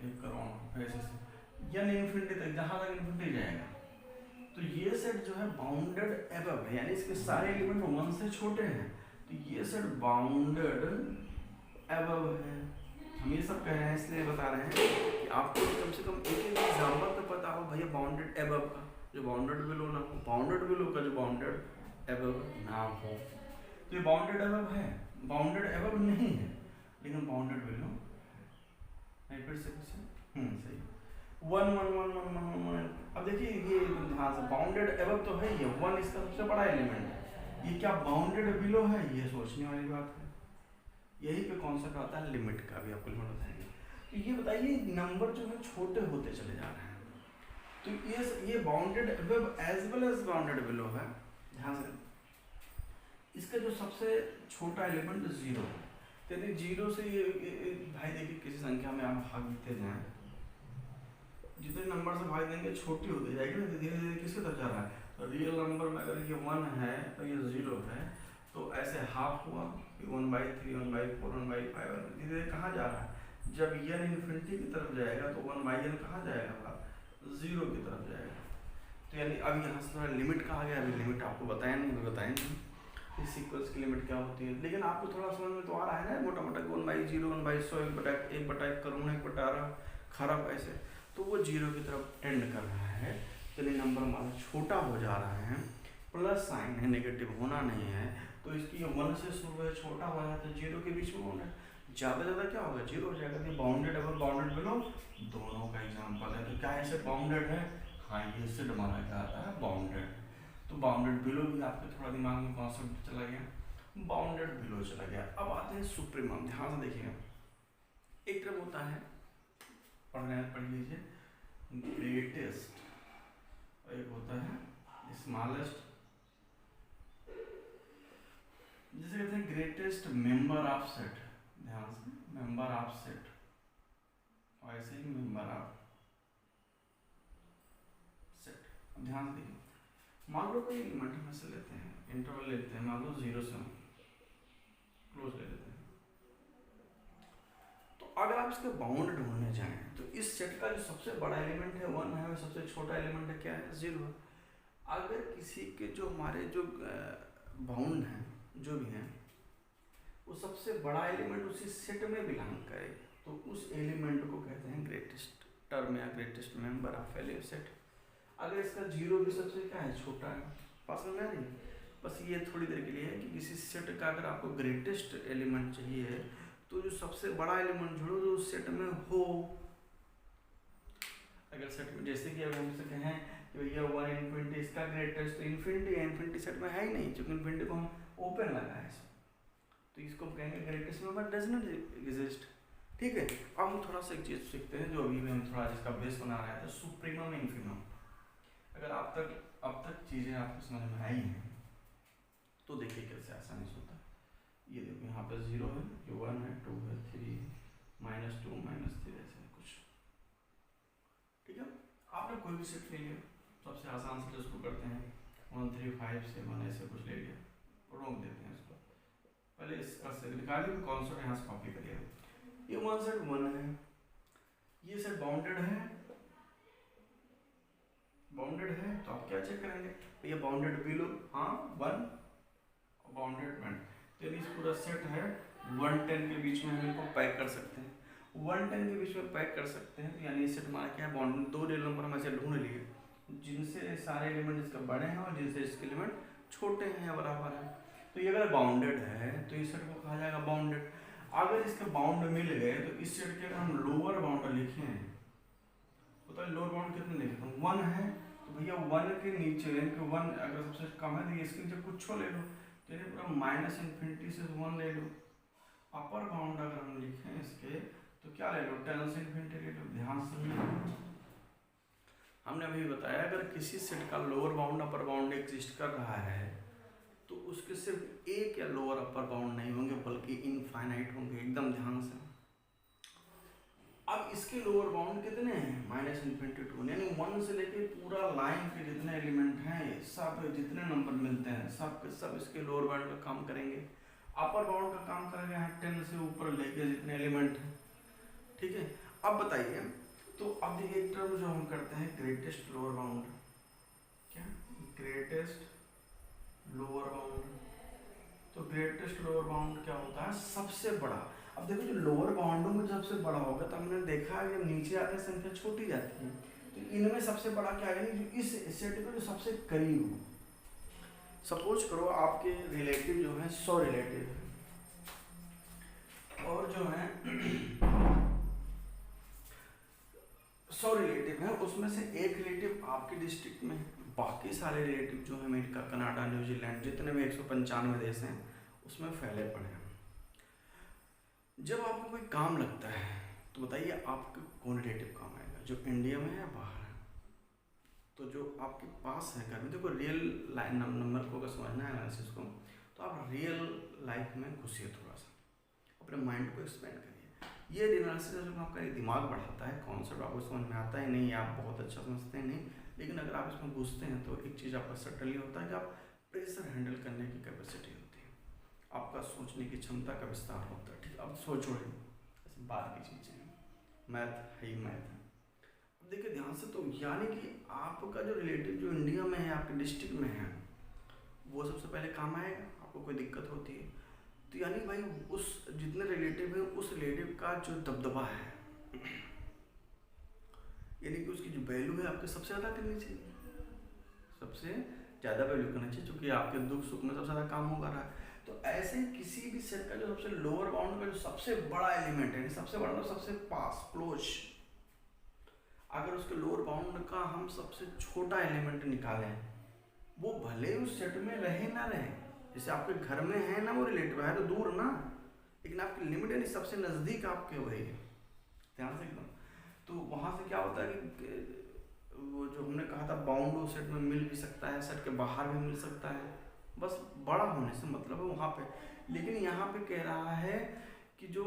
1 करोड़ ऐसे से यानी इन्फिनिटी तक, जहाँ तक इन्फिनिटी जाएगा। तो ये सेट जो है बाउंडेड एबव है, यानी इसके सारे एलिमेंट 1 से छोटे हैं, तो ये सेट बाउंडेड एबव है। हम ये सब कह रहे हैं इसलिए बता रहे हैं कि आपको कम से कम एक एग्जाम्पल तो पता हो भैया बाउंडेड एबव का, जो बाउंडेड बिलो ना हो, बाउंडेड बिलो का जो बाउंडेड एबव ना हो। तो ये बाउंडेड एबव है, बाउंडेड एबव नहीं है, लेकिन बाउंडेड बिलो है। फिर से सही 1 1 1 1 1 1। अब देखिए ये ध्यान से, बाउंडेड एबव तो है, ये 1 इसका सबसे बड़ा एलिमेंट है, ये क्या बाउंडेड बिलो है? ये सोचने वाली बात है। यही पे कॉन्सेप्ट आता है लिमिट का, भी आपको लिमिट बताएंगे। तो ये बताइए नंबर जो है छोटे होते चले जा रहे हैं, तो ये bounded above as well as bounded below है। ध्यान से, इसका जो सबसे छोटा एलिमेंट 0 है, यानी 0 से ये भाई देखिए किसी संख्या में आप भाग देते जाएं, जितने नंबर से भाग देंगे छोटी होती जाएगी ना, धीरे धीरे किसके तरफ जा रहा है। तो रियल नंबर में अगर ये 1 है तो ये 0 है, तो ऐसे हाफ हुआ 1/3 1/4 1/5, धीरे धीरे कहाँ जा रहा है? जब n इन्फिनिटी की तरफ जाएगा तो 1/n कहाँ जाएगा? 0 की तरफ जाएगा। तो यानी अब यहाँ से थोड़ा लिमिट कहा गया, अभी लिमिट आपको बताया नहीं, बताएंगे इस सीक्वेंस की लिमिट क्या होती है, लेकिन आपको थोड़ा समझ में तो आ रहा है ना, मोटा मोटा 1/0 1/100 1/1 करोड़ 1/18 खरब ऐसे, तो वो 0 की तरफ एंड कर रहा है। तो नंबर हमारा छोटा हो जा रहा है, प्लस साइन है, नेगेटिव होना नहीं है, तो इसकी 1 से शुरू है, छोटा हो जाता है 0 के बीच में होना है, ज़्यादा ज़्यादा क्या होगा 0 हो जाएगा। तो बाउंडेड अबव बाउंडेड बिलो दोनों का एग्जांपल है। तो क्या ऐसे बाउंडेड है? हाँ, ये सेट हमारा क्या आता है बाउंडेड। तो बाउंडेड बिलो भी आपके थोड़ा दिमाग में कॉन्सेप्ट चला गया। बाउंडेड बिलो चला गया। अब आते हैं सुप्रीमम, ध्यान से देखिएगा। एक टर्म होता है, पढ़ लीजिए, ग्रेटेस्ट, और एक होता है स्मॉलेस्ट। जिसे कहते हैं ग्रेटेस्ट मेंबर ऑफ सेट, ध्यान से, मेंबर ऑफ सेट, और ऐसे ही मेंबर ऑफ सेट। ध्यान से देखिए, मान लो कोई एलिमेंट हम ऐसे लेते हैं, इंटरवल लेते हैं, मान लो 0 से 1 क्लोज ले लेते हैं। तो अगर आप इसके बाउंड ढूंढने जाएं तो इस सेट का जो सबसे बड़ा एलिमेंट है 1 है, और सबसे छोटा एलिमेंट है क्या है, 0 है। अगर किसी के जो हमारे जो बाउंड हैं जो भी हैं, वो सबसे बड़ा एलिमेंट उसी सेट में बिलोंग करे, तो उस एलिमेंट को कहते हैं ग्रेटेस्ट टर्म या greatest member of element set. अगर इसका 0 भी सबसे क्या है, छोटा है, पास में नहीं। बस ये थोड़ी देर के लिए है कि किसी सेट का अगर आपको ग्रेटेस्ट एलिमेंट चाहिए तो जो सबसे बड़ा एलिमेंट जोड़ो जो उस सेट में हो। अगर सेट में जैसे कि अगर हम इसे कहें कि भैया 1 इन्फिनिटी इसका ग्रेटेस्ट, तो इन्फिनिटी है, इन्फिनिटी सेट में है ही नहीं, क्योंकि इन्फिनिटी को हम ओपन लगा है, तो इसको कहेंगे greatest member does not exist. ठीक है, अब हम थोड़ा सा एक चीज़ सीखते हैं जो अभी भी हम थोड़ा जिसका बेस बना रहे थे, सुप्रीमम इन्फिमम। अगर अब तक चीज़ें आपको समझ में आई हैं तो देखिए कैसे आसानी से होता है। ये देखो यहाँ पे 0 है, ये 1 है, 2 है, 3, -2 -3 ऐसे कुछ। ठीक है, आपने कोई भी सेट ले लिया, सबसे आसान से उसको करते हैं 1 3 5 7 ऐसे कुछ ले लिया, रोक देते हैं इसको। पहले इसका सेट निकालिए, कॉन्सेप्ट यहाँ से कॉपी करिए। ये 1 सेट 1 है, ये सेट बाउंडेड है, तो आप क्या चेक करेंगे, ये बाउंडेड बिलो, हाँ 1 और बाउंडेड में, तो इस पूरा सेट है 1 10 के बीच में हम इनको पैक कर सकते हैं। 1 10 के बीच में पैक कर सकते हैं, तो यानी ये सेट हमारा क्या है, बाउंडेड। 2 रियल नंबर हम ऐसे ढूंढ लिए जिनसे सारे एलिमेंट इसके बड़े हैं और जिनसे इसके एलिमेंट छोटे हैं, बराबर है। तो ये अगर बाउंडेड है तो इस सेट को कहा जाएगा बाउंडेड। अगर इसके बाउंड मिल गए तो इस सेट के अगर हम लोअर बाउंड लिखें, तो लोअर बाउंड कितने लिखे, तो 1 है, तो भैया 1 के नीचे यानी कि 1 अगर सबसे कम है तो इसके नीचे कुछ ले लो, तो ये पूरा -इन्फिनिटी से 1 ले लो। अपर बाउंड अगर हम लिखें इसके तो क्या ले लो, 10 से इन्फिनिटी ले लो। ध्यान से हमने अभी बताया अगर किसी सेट का lower bound upper bound exist कर रहा है तो उसके सिर्फ एक या लोअर अपर बाउंड नहीं होंगे बल्कि इनफाइनाइट होंगे, एकदम ध्यान से। अब इसके लोअर बाउंड कितने हैं, -इन्फिनिटी 2, यानी 1 से लेके पूरा लाइन के जितने एलिमेंट हैं सब जितने नंबर मिलते हैं सब के सब इसके लोअर बाउंड का काम करेंगे। अपर बाउंड का काम करेंगे 10 से ऊपर लेके जितने एलिमेंट हैं। ठीक है, अब बताइए, तो अब देखिए एक टर्म जो हम करते हैं ग्रेटेस्ट लोअर बाउंड, क्या ग्रेटेस्ट लोअर बाउंड। तो ग्रेटेस्ट लोअर बाउंड क्या होता है, सबसे बड़ा। अब देखो जो लोअर बाउंडों में सबसे बड़ा होगा तो हमने देखा है जब नीचे आते हैं संख्या छोटी जाती है, तो इनमें सबसे बड़ा क्या है, जो इस सेट के जो सबसे करीब हो। सपोज करो आपके रिलेटिव जो है 100 रिलेटिव है और जो है 100 रिलेटिव है, उसमें से एक रिलेटिव आपके डिस्ट्रिक्ट में, बाकी सारे रिलेटिव जो है अमेरिका, कनाडा, न्यूजीलैंड, जितने भी 195 देश हैं उसमें फैले पड़े हैं। जब आपको कोई काम लगता है तो बताइए आपको कौन रिलेटिव काम आएगा, जो इंडिया में है बाहर है। तो जो आपके पास है घर में, देखो रियल लाइन नंबर को अगर समझना है एनालिसिस को, तो आप रियल लाइफ में घुसिए, थोड़ा सा अपने माइंड को एक्सपेंड करिए। ये एनालिसिस जो आपका दिमाग बढ़ाता है, कॉन्सेप्ट आपको समझ में आता है नहीं, आप बहुत अच्छा समझते हैं नहीं, लेकिन अगर आप इसमें घुसते हैं तो एक चीज़ आपका सटनली होता है कि आप प्रेशर हैंडल करने की कैपेसिटी होती है, आपका सोचने की क्षमता का विस्तार होता है। ठीक, अब सोचो ऐसे बात की चीज़ें, मैथ है ही मैथ है। अब देखिए ध्यान से, तो यानी कि आपका जो रिलेटिव जो इंडिया में है, आपके डिस्ट्रिक्ट में है, वो सबसे पहले काम आएगा। आपको कोई दिक्कत होती है तो यानी भाई उस जितने रिलेटिव है उस रिलेटिव का जो दबदबा है, यानी कि उसकी जो वैल्यू है आपके सबसे ज़्यादा करनी चाहिए, सबसे ज़्यादा वैल्यू करना चाहिए, क्योंकि आपके दुख सुख में सबसे ज़्यादा काम होगा रहा है। तो ऐसे ही किसी भी सेट का जो सबसे लोअर बाउंड का जो सबसे बड़ा एलिमेंट है, सबसे बड़ा मतलब सबसे पास क्लोज, अगर उसके लोअर बाउंड का हम सबसे छोटा एलिमेंट निकालें, वो भले उस सेट में रहे ना रहे, जैसे आपके घर में है ना वो रिलेटिव है तो दूर ना, लेकिन आपकी लिमिट यानी सबसे नज़दीक आपके वही है, ध्यान से एकदम। तो वहाँ से क्या होता है कि वो जो हमने कहा था बाउंड वो सेट में मिल भी सकता है, सेट के बाहर भी मिल सकता है, बस बड़ा होने से मतलब है वहाँ पे। लेकिन यहाँ पे कह रहा है कि जो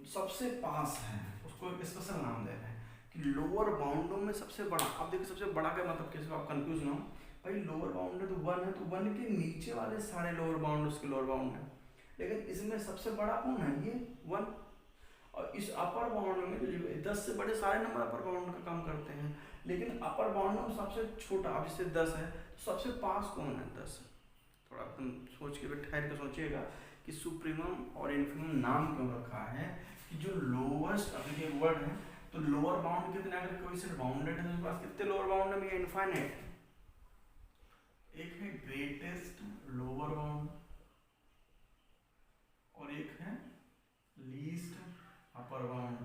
सबसे पास है उसको एक स्पेशल नाम दे रहे हैं कि लोअर बाउंडों में सबसे बड़ा। अब देखिए सबसे बड़ा का मतलब कैसे आप कंफ्यूज ना हो, भाई लोअर बाउंड है तो 1 है, तो 1 के नीचे वाले सारे लोअर बाउंड उसके लोअर बाउंड है, लेकिन इसमें सबसे बड़ा कौन है, ये 1। और इस अपर बाउंड में जो 10 से बड़े सारे नंबर अपर बाउंड का काम करते हैं, लेकिन अपर बाउंड में सबसे छोटा, अब जैसे 10 है तो सबसे पास कौन है, 10। थोड़ा अपन सोच के ठहर के सोचिएगा कि सुप्रीमम और इन्फिमम नाम क्यों रखा है, कि जो लोवेस्ट, अभी ये वर्ड है तो लोअर बाउंड कितने, अगर कोई से बाउंडेड है तो उसके पास कितने लोअर बाउंड है, इनफाइनाइट। एक है ग्रेटेस्ट लोअर बाउंड और एक है लीस्ट अपर बाउंड।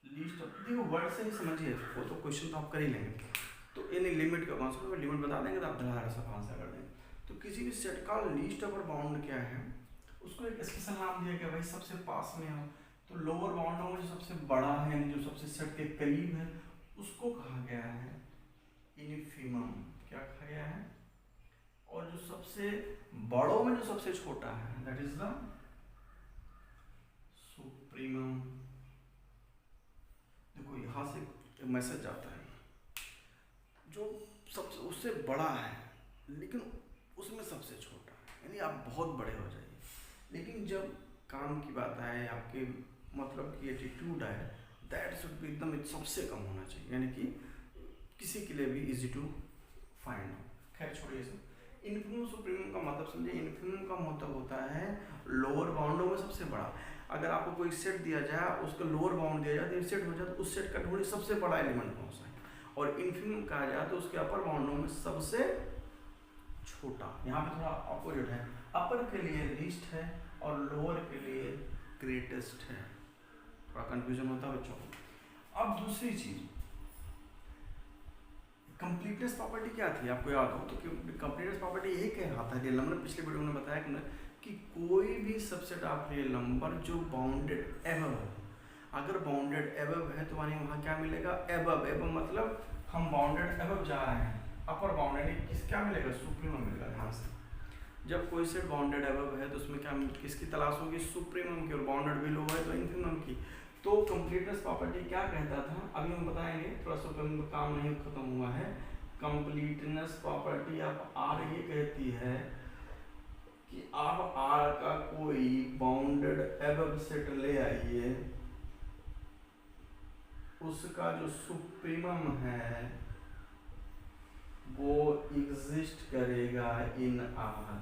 लीस्ट, देखो वर्ड से ही समझिए, वो तो क्वेश्चन तो आप कर ही लेंगे, तो इन लिमिट का कॉन्सेप्ट में लिमिट बता देंगे तो आप धड़ाधड़ सब आंसर कर देंगे। तो किसी भी सेट का लीस्ट अपर बाउंड क्या है, उसको एक स्पेशल नाम दिया गया, भाई सबसे पास में हो। तो लोअर बाउंड में जो सबसे बड़ा है यानी जो सबसे सेट के करीब है उसको कहा गया है इन्फिमम। क्या कहा गया है, और जो सबसे बड़ों में जो सबसे छोटा है दैट इज द सुप्रीमम। देखो यहाँ से एक मैसेज आता है, जो सबसे उससे बड़ा है लेकिन उसमें सबसे छोटा है, यानी आप बहुत बड़े हो जाइए, लेकिन जब काम की बात आए, आपके मतलब की एटीट्यूड आए, दैट शुड बी एकदम सबसे कम होना चाहिए, यानी कि किसी के लिए भी इजी टू फाइंड हो। खैर छोड़िए सब। इन्फिमम सुप्रीमम का मतलब समझिए, इन्फिमम का मतलब होता है लोअर बाउंडों में सबसे बड़ा। अगर आपको कोई सेट दिया जाए, उसका लोअर बाउंड दिया जाए, तो सेट हो जाए तो उस सेट का ढूंढिए सबसे बड़ा एलिमेंट कौन सा है, और इन्फिमम कहा जाए तो उसके अपर बाउंडों में सबसे छोटा। यहाँ पे थोड़ा अपोजिट है, अपर के लिए लीस्ट है और लोअर के लिए ग्रेटेस्ट है, थोड़ा कंफ्यूजन होता है बच्चों को। अब दूसरी चीज, कंप्लीटनेस प्रॉपर्टी क्या थी आपको याद हो तो, कंप्लीटनेस प्रॉपर्टी यही कह रहा था रियल नंबर, पिछले वीडियो में बताया कि कोई भी सबसेट ऑफ रियल नंबर जो बाउंडेड एबव है, अगर बाउंडेड एबव है तो मानिए वहाँ क्या मिलेगा, एबव। एबव मतलब हम बाउंडेड एबव जा रहे हैं, अपर बाउंडेड किस क्या मिलेगा, सुप्रीमम मिलेगा। ध्यान से, जब कोई सेट बाउंडेड एबव है तो उसमें क्या किसकी तलाश होगी, सुप्रीमम की, और बाउंडेड भी लो है तो इन्फिमम की। तो कंप्लीटनेस प्रॉपर्टी क्या कहता था, अभी हम बताएंगे, थोड़ा सा काम नहीं खत्म हुआ है। कंप्लीटनेस प्रॉपर्टी अब आर ये कहती है कि आप आर का कोई बाउंडेड एबव सेट ले आइए, उसका जो सुप्रीमम है वो एग्जिस्ट करेगा इन आर।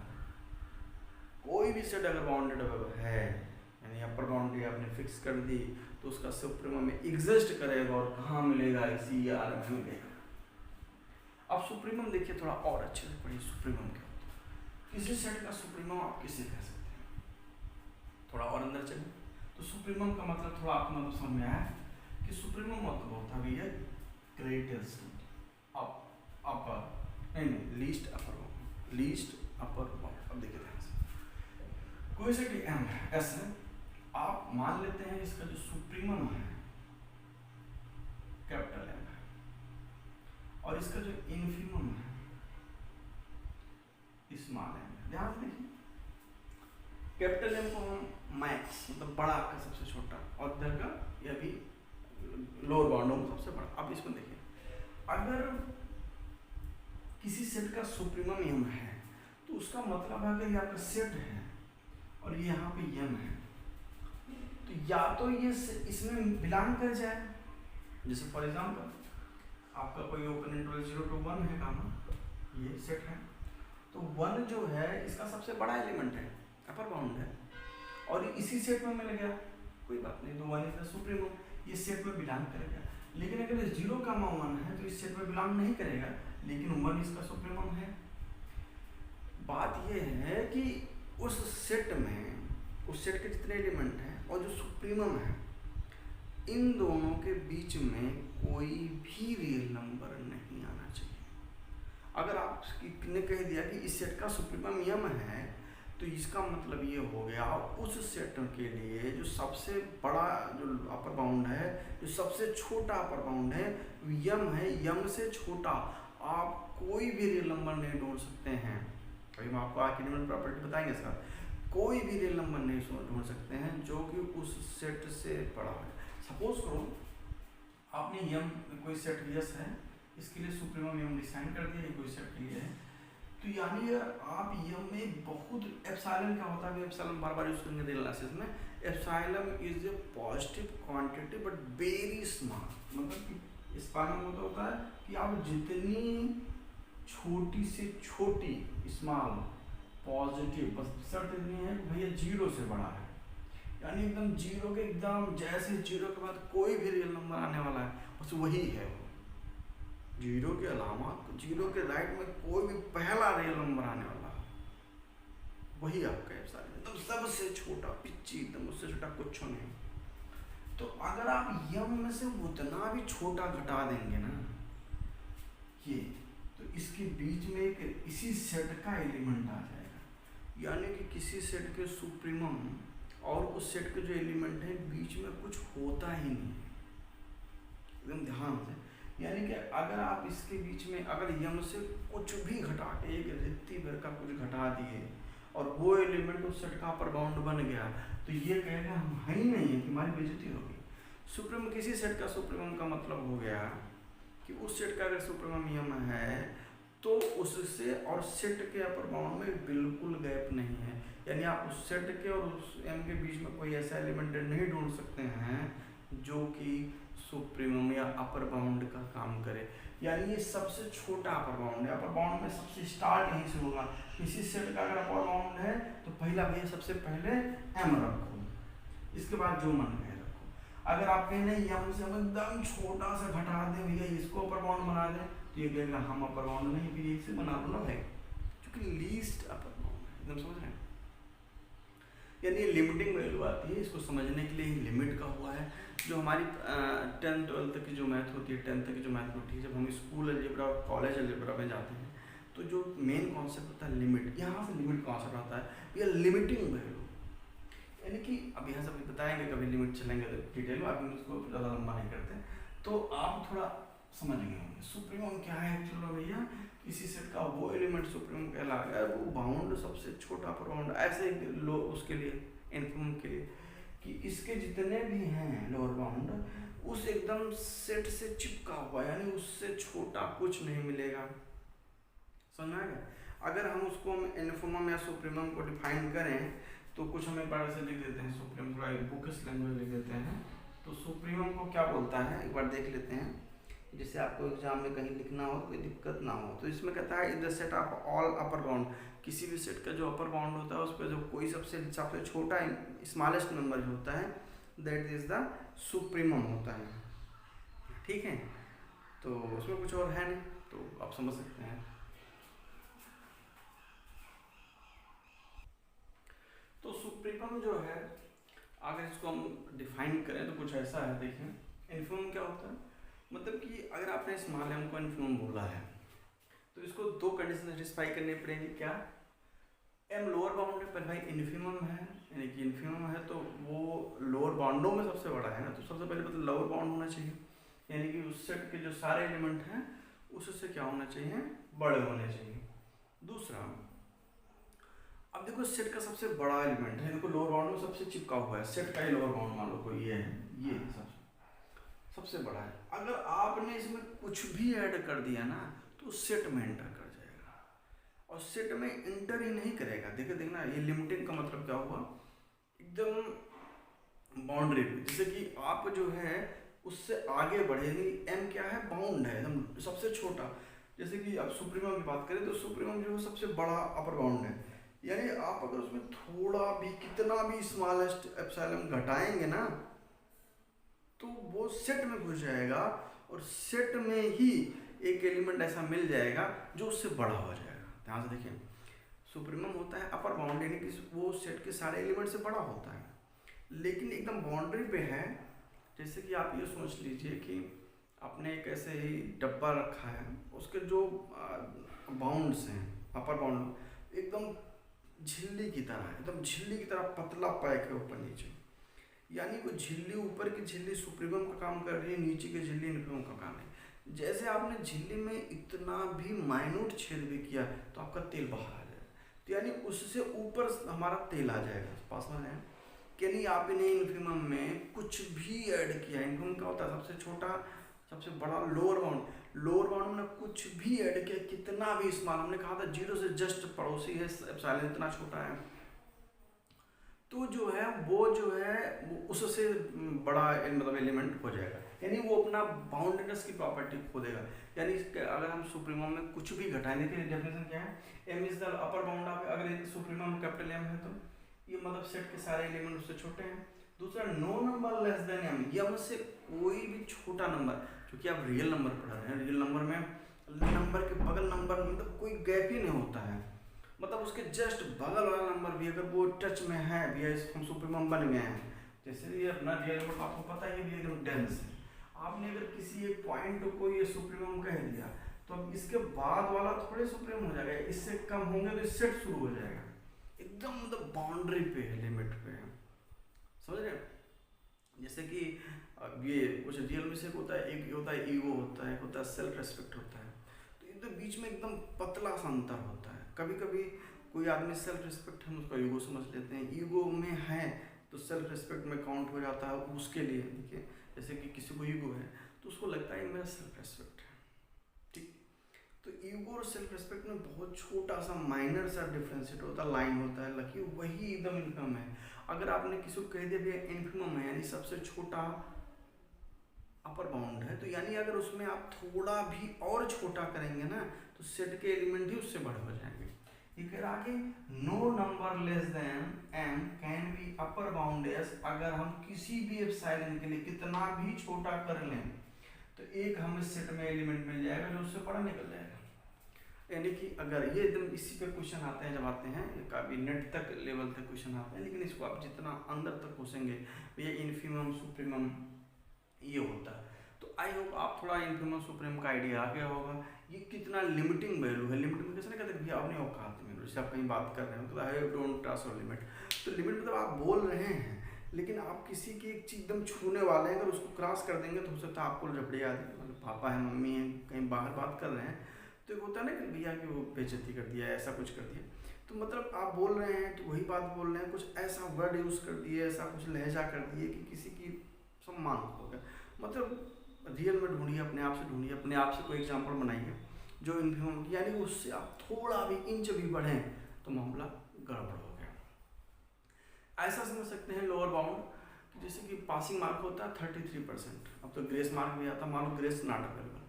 कोई भी सेट अगर बाउंडेड एबव है यानी अपर बाउंड्री आपने फिक्स कर दी तो उसका सुप्रीमम एग्जिस्ट करेगा, और कहाँ मिलेगा, इसी आर में मिलेगा। अब सुप्रीमम देखिए थोड़ा और अच्छे से पढ़िए, सुप्रीमम क्या होता है। किसी सेट का सुप्रीमम आप किसे कह सकते हैं, थोड़ा और अंदर चलिए। तो सुप्रीमम का मतलब थोड़ा आपको मतलब समझ में आया कि सुप्रीमम मतलब होता है भैया ग्रेटेस्ट अपर, नहीं least upper bound, least upper bound. अब देखिए ध्यान से, कोई सेट एम है, एस है, आप मान लेते हैं इसका जो सुप्रीमम है कैपिटल एम है, और इसका जो इन्फिमम है स्मॉल एम है। ध्यान से देखिए, कैपिटल एम को हम मैक्स मतलब बड़ा का सबसे छोटा, और इधर का यह भी लोअर बाउंडों में सबसे बड़ा। अब इसमें देखिए, अगर किसी सेट का सुप्रीमम एम है तो उसका मतलब है अगर ये आपका सेट है और ये यहाँ पे एम है, तो या तो ये इसमें बिलोंग कर जाए, जैसे फॉर एग्जांपल आपका कोई ओपन इंटरवल 0 to 1 है गामा, ये सेट है, तो 1 जो है इसका सबसे बड़ा एलिमेंट है, अपर बाउंड है, और इसी सेट में मिल गया, कोई बात नहीं, तो 1 इज द सुप्रीमम, ये सेट में बिलोंग करेगा। लेकिन अगर 0, 1 है तो इस सेट में बिलोंग नहीं करेगा, लेकिन 1 इसका सुप्रीमम है। बात ये है कि उस सेट में, उस सेट के जितने एलिमेंट हैं और जो सुप्रीमम है, इन दोनों के बीच में कोई भी रियल नंबर नहीं आना चाहिए। अगर आपने कह दिया कि इस सेट का सुप्रीमम यम है, तो इसका मतलब ये हो गया उस सेट के लिए जो सबसे बड़ा जो अपर बाउंड है, जो सबसे छोटा अपर बाउंड है यम है, यम से छोटा आप कोई भी रियल नंबर नहीं ढूंढ सकते हैं। अभी हम आपको आर्किमिडीज प्रॉपर्टी बताएंगे सर, कोई भी रियल नंबर नहीं ढूंढ सकते हैं जो कि उस सेट से बड़ा है। सपोज करो आपने यम कोई सेट यस है, इसके लिए सुप्रीमम यम डिसाइड कर दिया, कोई सेट के लिए है, तो यानी आप यम में बहुत एप्सिलॉन क्या होता है, एप्सिलॉन बार बार यूज करेंगे रियल एनालिसिस में, epsilon is a positive quantity but very small. मतलब कि इस बारे में होता है कि आप जितनी छोटी से छोटी स्मॉल पॉजिटिव, बस शर्त इतनी है भैया जीरो से बड़ा है, यानी एकदम जीरो के एकदम जैसे जीरो के बाद कोई भी रियल नंबर आने वाला है बस वही है वो, जीरो के अलावा जीरो के राइट में कोई भी पहला रियल नंबर आने वाला है वही आपका एप्सिलॉन, एकदम सबसे छोटा पिच्ची, एकदम उससे छोटा कुछ नहीं। तो अगर आप यम में से उतना भी छोटा घटा देंगे ना ये, तो इसके बीच में एक इसी सेट का एलिमेंट आ जाएगा, यानी कि किसी सेट के सुप्रीमम और उस सेट के जो एलिमेंट है बीच में कुछ होता ही नहीं, एकदम ध्यान से। यानी कि अगर आप इसके बीच में अगर यम से कुछ भी घटा के एक रिक्ति भर का कुछ घटा दिए और वो एलिमेंट उस सेट का अपर बाउंड बन गया, तो ये कहेगा हम है ही नहीं है कि हमारी बेइज्जती होगी। सुप्रीमम किसी सेट का सुप्रीमम का मतलब हो गया कि उस सेट का अगर सुप्रीमम यम है तो उससे और सेट के अपर बाउंड में बिल्कुल गैप नहीं है, यानी आप उस सेट के और उस एम के बीच में कोई ऐसा एलिमेंट नहीं ढूंढ सकते हैं जो कि सुप्रीमम या अपर बाउंड का काम करे। यानी ये सबसे छोटा अपर बाउंड है, अपर बाउंड में सबसे स्टार्ट यहीं से होगा। किसी सेट का अगर अपर बाउंड है तो पहला भैया सबसे पहले एम रखो, इसके बाद जो मन में रखो। अगर आप कहें नहीं यम से हम एकदम छोटा सा घटा दें भैया इसको अपर बाउंड बना दें, तो ये कहेगा हम अपर बाउंड नहीं भी इसे बना दो ना भाई, क्योंकि लीस्ट अपर बाउंड है, एकदम समझ रहे हैं। यानी लिमिटिंग वैल्यू आती है, इसको समझने के लिए लिमिट का हुआ है। जो हमारी 10th 12th की जो मैथ होती है, 10th की जो मैथ होती है, जब हम स्कूल अलजेब्रा और कॉलेज अलजेब्रा में जाते हैं तो जो मेन कॉन्सेप्ट होता है लिमिट, यहाँ से लिमिट कॉन्सेप्ट आता है या लिमिटिंग वैल्यू। यानी कि अब यहाँ से अभी बताएंगे, कभी लिमिट चलेंगे तो डिटेल में, अभी उसको ज़्यादा लंबा नहीं करते, तो आप थोड़ा समझ गए होंगे। सुप्रीमम क्या है एक्चुअली भैया, किसी सेट का वो एलिमेंट सुप्रीमम कहलाएगा वो बाउंड सबसे छोटा अपर बाउंड, ऐसे लो उसके लिए इन्फिमम के लिए कि इसके जितने भी हैं लोअर बाउंड उस एकदम सेट से चिपका हुआ, यानी उससे छोटा कुछ नहीं मिलेगा। समझ में आएगा। अगर हम उसको हम इन्फिमम या सुप्रीमम को डिफाइन करें तो कुछ हमें बड़ा से लिख देते हैं, सुप्रीमम थोड़ा बुकिश लैंग्वेज लिख देते हैं। तो सुप्रीमम को क्या बोलता है एक बार देख लेते हैं, जैसे आपको एग्जाम में कहीं लिखना हो कोई दिक्कत ना हो। तो इसमें कहता है in the set of all upper bound, किसी भी सेट का जो अपर बाउंड होता है उस पर जो कोई सबसे छोटा स्मॉलेस्ट नंबर जो होता है दैट इज द सुप्रीमम होता है। ठीक है, तो उसमें कुछ और है नहीं, तो आप समझ सकते हैं। तो सुप्रीमम जो है अगर इसको हम डिफाइन करें तो कुछ ऐसा है, देखिए इन्फिमम क्या होता है, मतलब कि अगर आपने स्मॉल एम को इन्फिमम बोला है तो इसको दो कंडीशन सेटिस्फाई करनी पड़ेगी। क्या, एम लोअर बाउंड है पर भाई इन्फिमम है, यानी कि इन्फिमम है तो वो लोअर बाउंडों में सबसे बड़ा है ना, तो सबसे पहले मतलब लोअर बाउंड होना चाहिए, यानी कि उस सेट के जो सारे एलिमेंट हैं उससे क्या होना चाहिए, बड़े होने चाहिए। दूसरा, अब देखो सेट का सबसे बड़ा एलिमेंट है, देखो लोअर बाउंड में सबसे चिपका हुआ है, सेट का ही लोअर बाउंड मान लो कोई ये है, ये सबसे बड़ा है। अगर आपने इसमें कुछ भी ऐड कर दिया ना तो सेट में एंटर कर जाएगा, और सेट में एंटर ही नहीं करेगा। देखना ये लिमिटिंग का मतलब क्या हुआ, एकदम बाउंड्री पे, जैसे कि आप जो है उससे आगे बढ़ेंगे। एम क्या है, बाउंड है एकदम सबसे छोटा। जैसे कि अब सुप्रीमम की बात करें तो सुप्रीमम जो है सबसे बड़ा अपर बाउंड है, यानी आप अगर उसमें थोड़ा भी कितना भी स्मॉलेस्ट एप्सिलॉन घटाएंगे ना तो वो सेट में घुस जाएगा, और सेट में ही एक एलिमेंट ऐसा मिल जाएगा जो उससे बड़ा हो जाएगा। ध्यान से देखिए, सुप्रीमम होता है अपर बाउंड, यानी कि वो सेट के सारे एलिमेंट से बड़ा होता है, लेकिन एकदम बाउंड्री पे है। जैसे कि आप ये सोच लीजिए कि आपने एक ऐसे ही डब्बा रखा है, उसके जो बाउंड्स हैं, अपर बाउंड एकदम झिल्ली की तरह, एकदम झिल्ली की तरह पतला पैक है ऊपर नीचे, यानी वो झिल्ली, ऊपर की झिल्ली सुप्रीमम का काम कर रही है, नीचे की झिल्ली इन्फीमम का काम है। जैसे आपने झिल्ली में इतना भी माइन्यूट छेद भी किया तो आपका तेल बाहर आ जाएगा, तो यानी उससे ऊपर हमारा तेल आ जाएगा। पास में है कि नहीं, आपने इन्फीमम में कुछ भी ऐड किया, इन्फीमम का होता है सबसे छोटा सबसे बड़ा लोअर बाउंड, लोअर बाउंड में कुछ भी ऐड किया, कितना भी स्मॉल, हमने कहा था 0 से जस्ट पड़ोसी है एप्सिलॉन, इतना छोटा है, तो जो है वो उससे बड़ा मतलब एलिमेंट हो जाएगा, यानी वो अपना बाउंडेडनेस की प्रॉपर्टी खो देगा। यानी अगर हम सुप्रीमम में कुछ भी घटाने के लिए डेफिनेशन क्या है, M is the upper bound of, अगर सुप्रीमम कैपिटल एम है तो ये मतलब सेट के सारे एलिमेंट उससे छोटे हैं। दूसरा, no number less than M, M से कोई भी छोटा नंबर, क्योंकि आप रियल नंबर पढ़ रहे हैं, रियल नंबर में नंबर के बगल नंबर मतलब कोई गैप ही नहीं होता है, मतलब उसके जस्ट बगल वाला नंबर भी अगर वो टच में है भैया, हम सुप्रीमम बन गए हैं, जैसे ये अपना रियल नंबर आपको पता है ये एकदम डेंस है, आपने अगर किसी एक पॉइंट को ये सुप्रीमम कह दिया तो अब इसके बाद वाला थोड़े सुप्रीमम हो जाएगा, इससे कम होंगे तो इससे शुरू हो जाएगा, एकदम मतलब बाउंड्री पे है, लिमिट पे है, समझ रहे हैं। जैसे कि ये कुछ रियल में से होता है, एक होता है ईगो होता है, एक होता है सेल्फ रेस्पेक्ट होता है, तो इनके बीच में एकदम पतला सा अंतर होता है। कभी कभी कोई आदमी सेल्फ रिस्पेक्ट हम उसका ईगो समझ लेते हैं, ईगो में है तो सेल्फ रिस्पेक्ट में काउंट हो जाता है उसके लिए। देखिए जैसे कि किसी को ईगो है तो उसको लगता है मेरा सेल्फ रिस्पेक्ट है, ठीक, तो ईगो और सेल्फ रिस्पेक्ट में बहुत छोटा सा माइनर सा डिफरेंशिएट होता है, लाइन होता है, लकी वही एकदम इन्फीमम है। अगर आपने किसी को कह दिया भैया इन्फीमम है, यानी सबसे छोटा अपर बाउंड है, तो यानी अगर उसमें आप थोड़ा भी और छोटा करेंगे ना तो सेट के एलिमेंट ही उससे बड़े हो जाएंगे। ये कह रहा आगे, no number less than m can be upper bound S, अगर हम किसी भी एप्सिलॉन के लिए कितना भी छोटा कर लें तो एक हमें सेट में एलिमेंट मिल जाएगा जो उससे बड़ा निकल जाएगा। यानी कि अगर ये एकदम इसी पे क्वेश्चन आते हैं, जब आते हैं काफ़ी नेट तक लेवल तक क्वेश्चन आते हैं, लेकिन इसको आप जितना अंदर तक घुसेंगे भैया इन्फीमम सुप्रीमम ये होता है, तो आई होप आप थोड़ा इन्फीमम सुप्रीम का आइडिया आ गया होगा। ये कितना लिमिटिंग वैल्यू है, लिमिट में कैसे नहीं कहते भैया अपने औकात में, जैसे आप कहीं बात कर रहे हो तो आई डोंट ट्रस्ट और लिमिट, तो लिमिट मतलब आप बोल रहे हैं लेकिन आप किसी की एक चीज़ एकदम छूने वाले हैं, अगर उसको क्रॉस कर देंगे तो हो सकता है आपको झपड़ी आदि, मतलब पापा है मम्मी है कहीं बाहर बात कर रहे हैं तो एक होता है ना कि भैया कि वो बेइज्जती कर दिया ऐसा कुछ कर दिया, तो मतलब आप बोल रहे हैं कि वही बात बोल रहे हैं, कुछ ऐसा वर्ड यूज़ कर दिए, ऐसा कुछ लहजा कर दिए कि किसी की सम्मान हो गया। मतलब रियल में ढूंढिए, अपने आप से ढूंढिए, अपने आप से कोई एग्जाम्पल बनाइए जो इन्फीमम, यानी उससे आप थोड़ा भी इंच भी बढ़ें तो मामला गड़बड़ हो गया। ऐसा समझ सकते हैं लोअर बाउंड, जैसे कि पासिंग मार्क होता है 33%, अब तो ग्रेस मार्क भी आता है, मान लो ग्रेस नॉट अवेलेबल,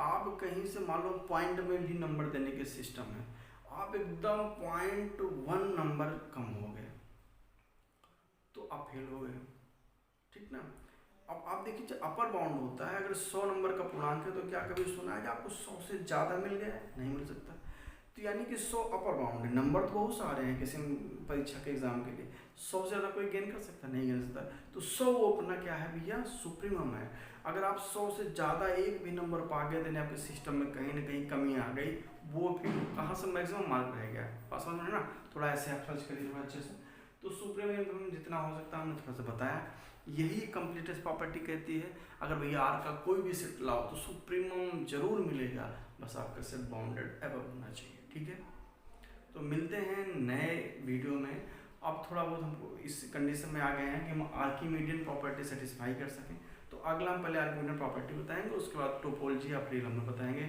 आप कहीं से मान लो पॉइंट में भी नंबर देने के सिस्टम है, आप एकदम 0.1 नंबर कम हो गए तो आप फेल हो गए, ठीक ना। अब आप देखिए अपर बाउंड होता है, अगर 100 नंबर का पूर्णांक है तो क्या कभी सुना है कि आपको 100 से ज़्यादा मिल गया? नहीं मिल सकता। तो यानी कि 100 अपर बाउंड है, नंबर तो बहुत सारे हैं किसी परीक्षा के एग्जाम के लिए, 100 से ज़्यादा कोई गेन कर सकता नहीं गेन सकता, तो 100 वो अपना क्या है भैया सुप्रीमम है। अगर आप 100 से ज़्यादा एक भी नंबर पा गए देने आपके सिस्टम में कहीं ना कहीं कमी आ गई, वो फिर कहाँ से मैक्सिमम मार्क रह गया, पास में ना, थोड़ा ऐसे आप सर्च करिए थोड़ा अच्छे से। तो सुप्रीमम जितना हो सकता है हमने थोड़ा सा बताया, यही कंप्लीटेस्ट प्रॉपर्टी कहती है। अगर भैया आर का कोई भी सेट लाओ तो सुप्रीमम जरूर मिलेगा, बस आपका सेट बाउंडेड एबव होना चाहिए, ठीक है। तो मिलते हैं नए वीडियो में। अब थोड़ा बहुत हमको इस कंडीशन में आ गए हैं कि हम आर्किमीडियन प्रॉपर्टी सेटिस्फाई कर सकें, तो अगला हम पहले आर्किमीडियन प्रॉपर्टी बताएंगे, उसके बाद टोपोलॉजी ऑफ रियल हम बताएंगे।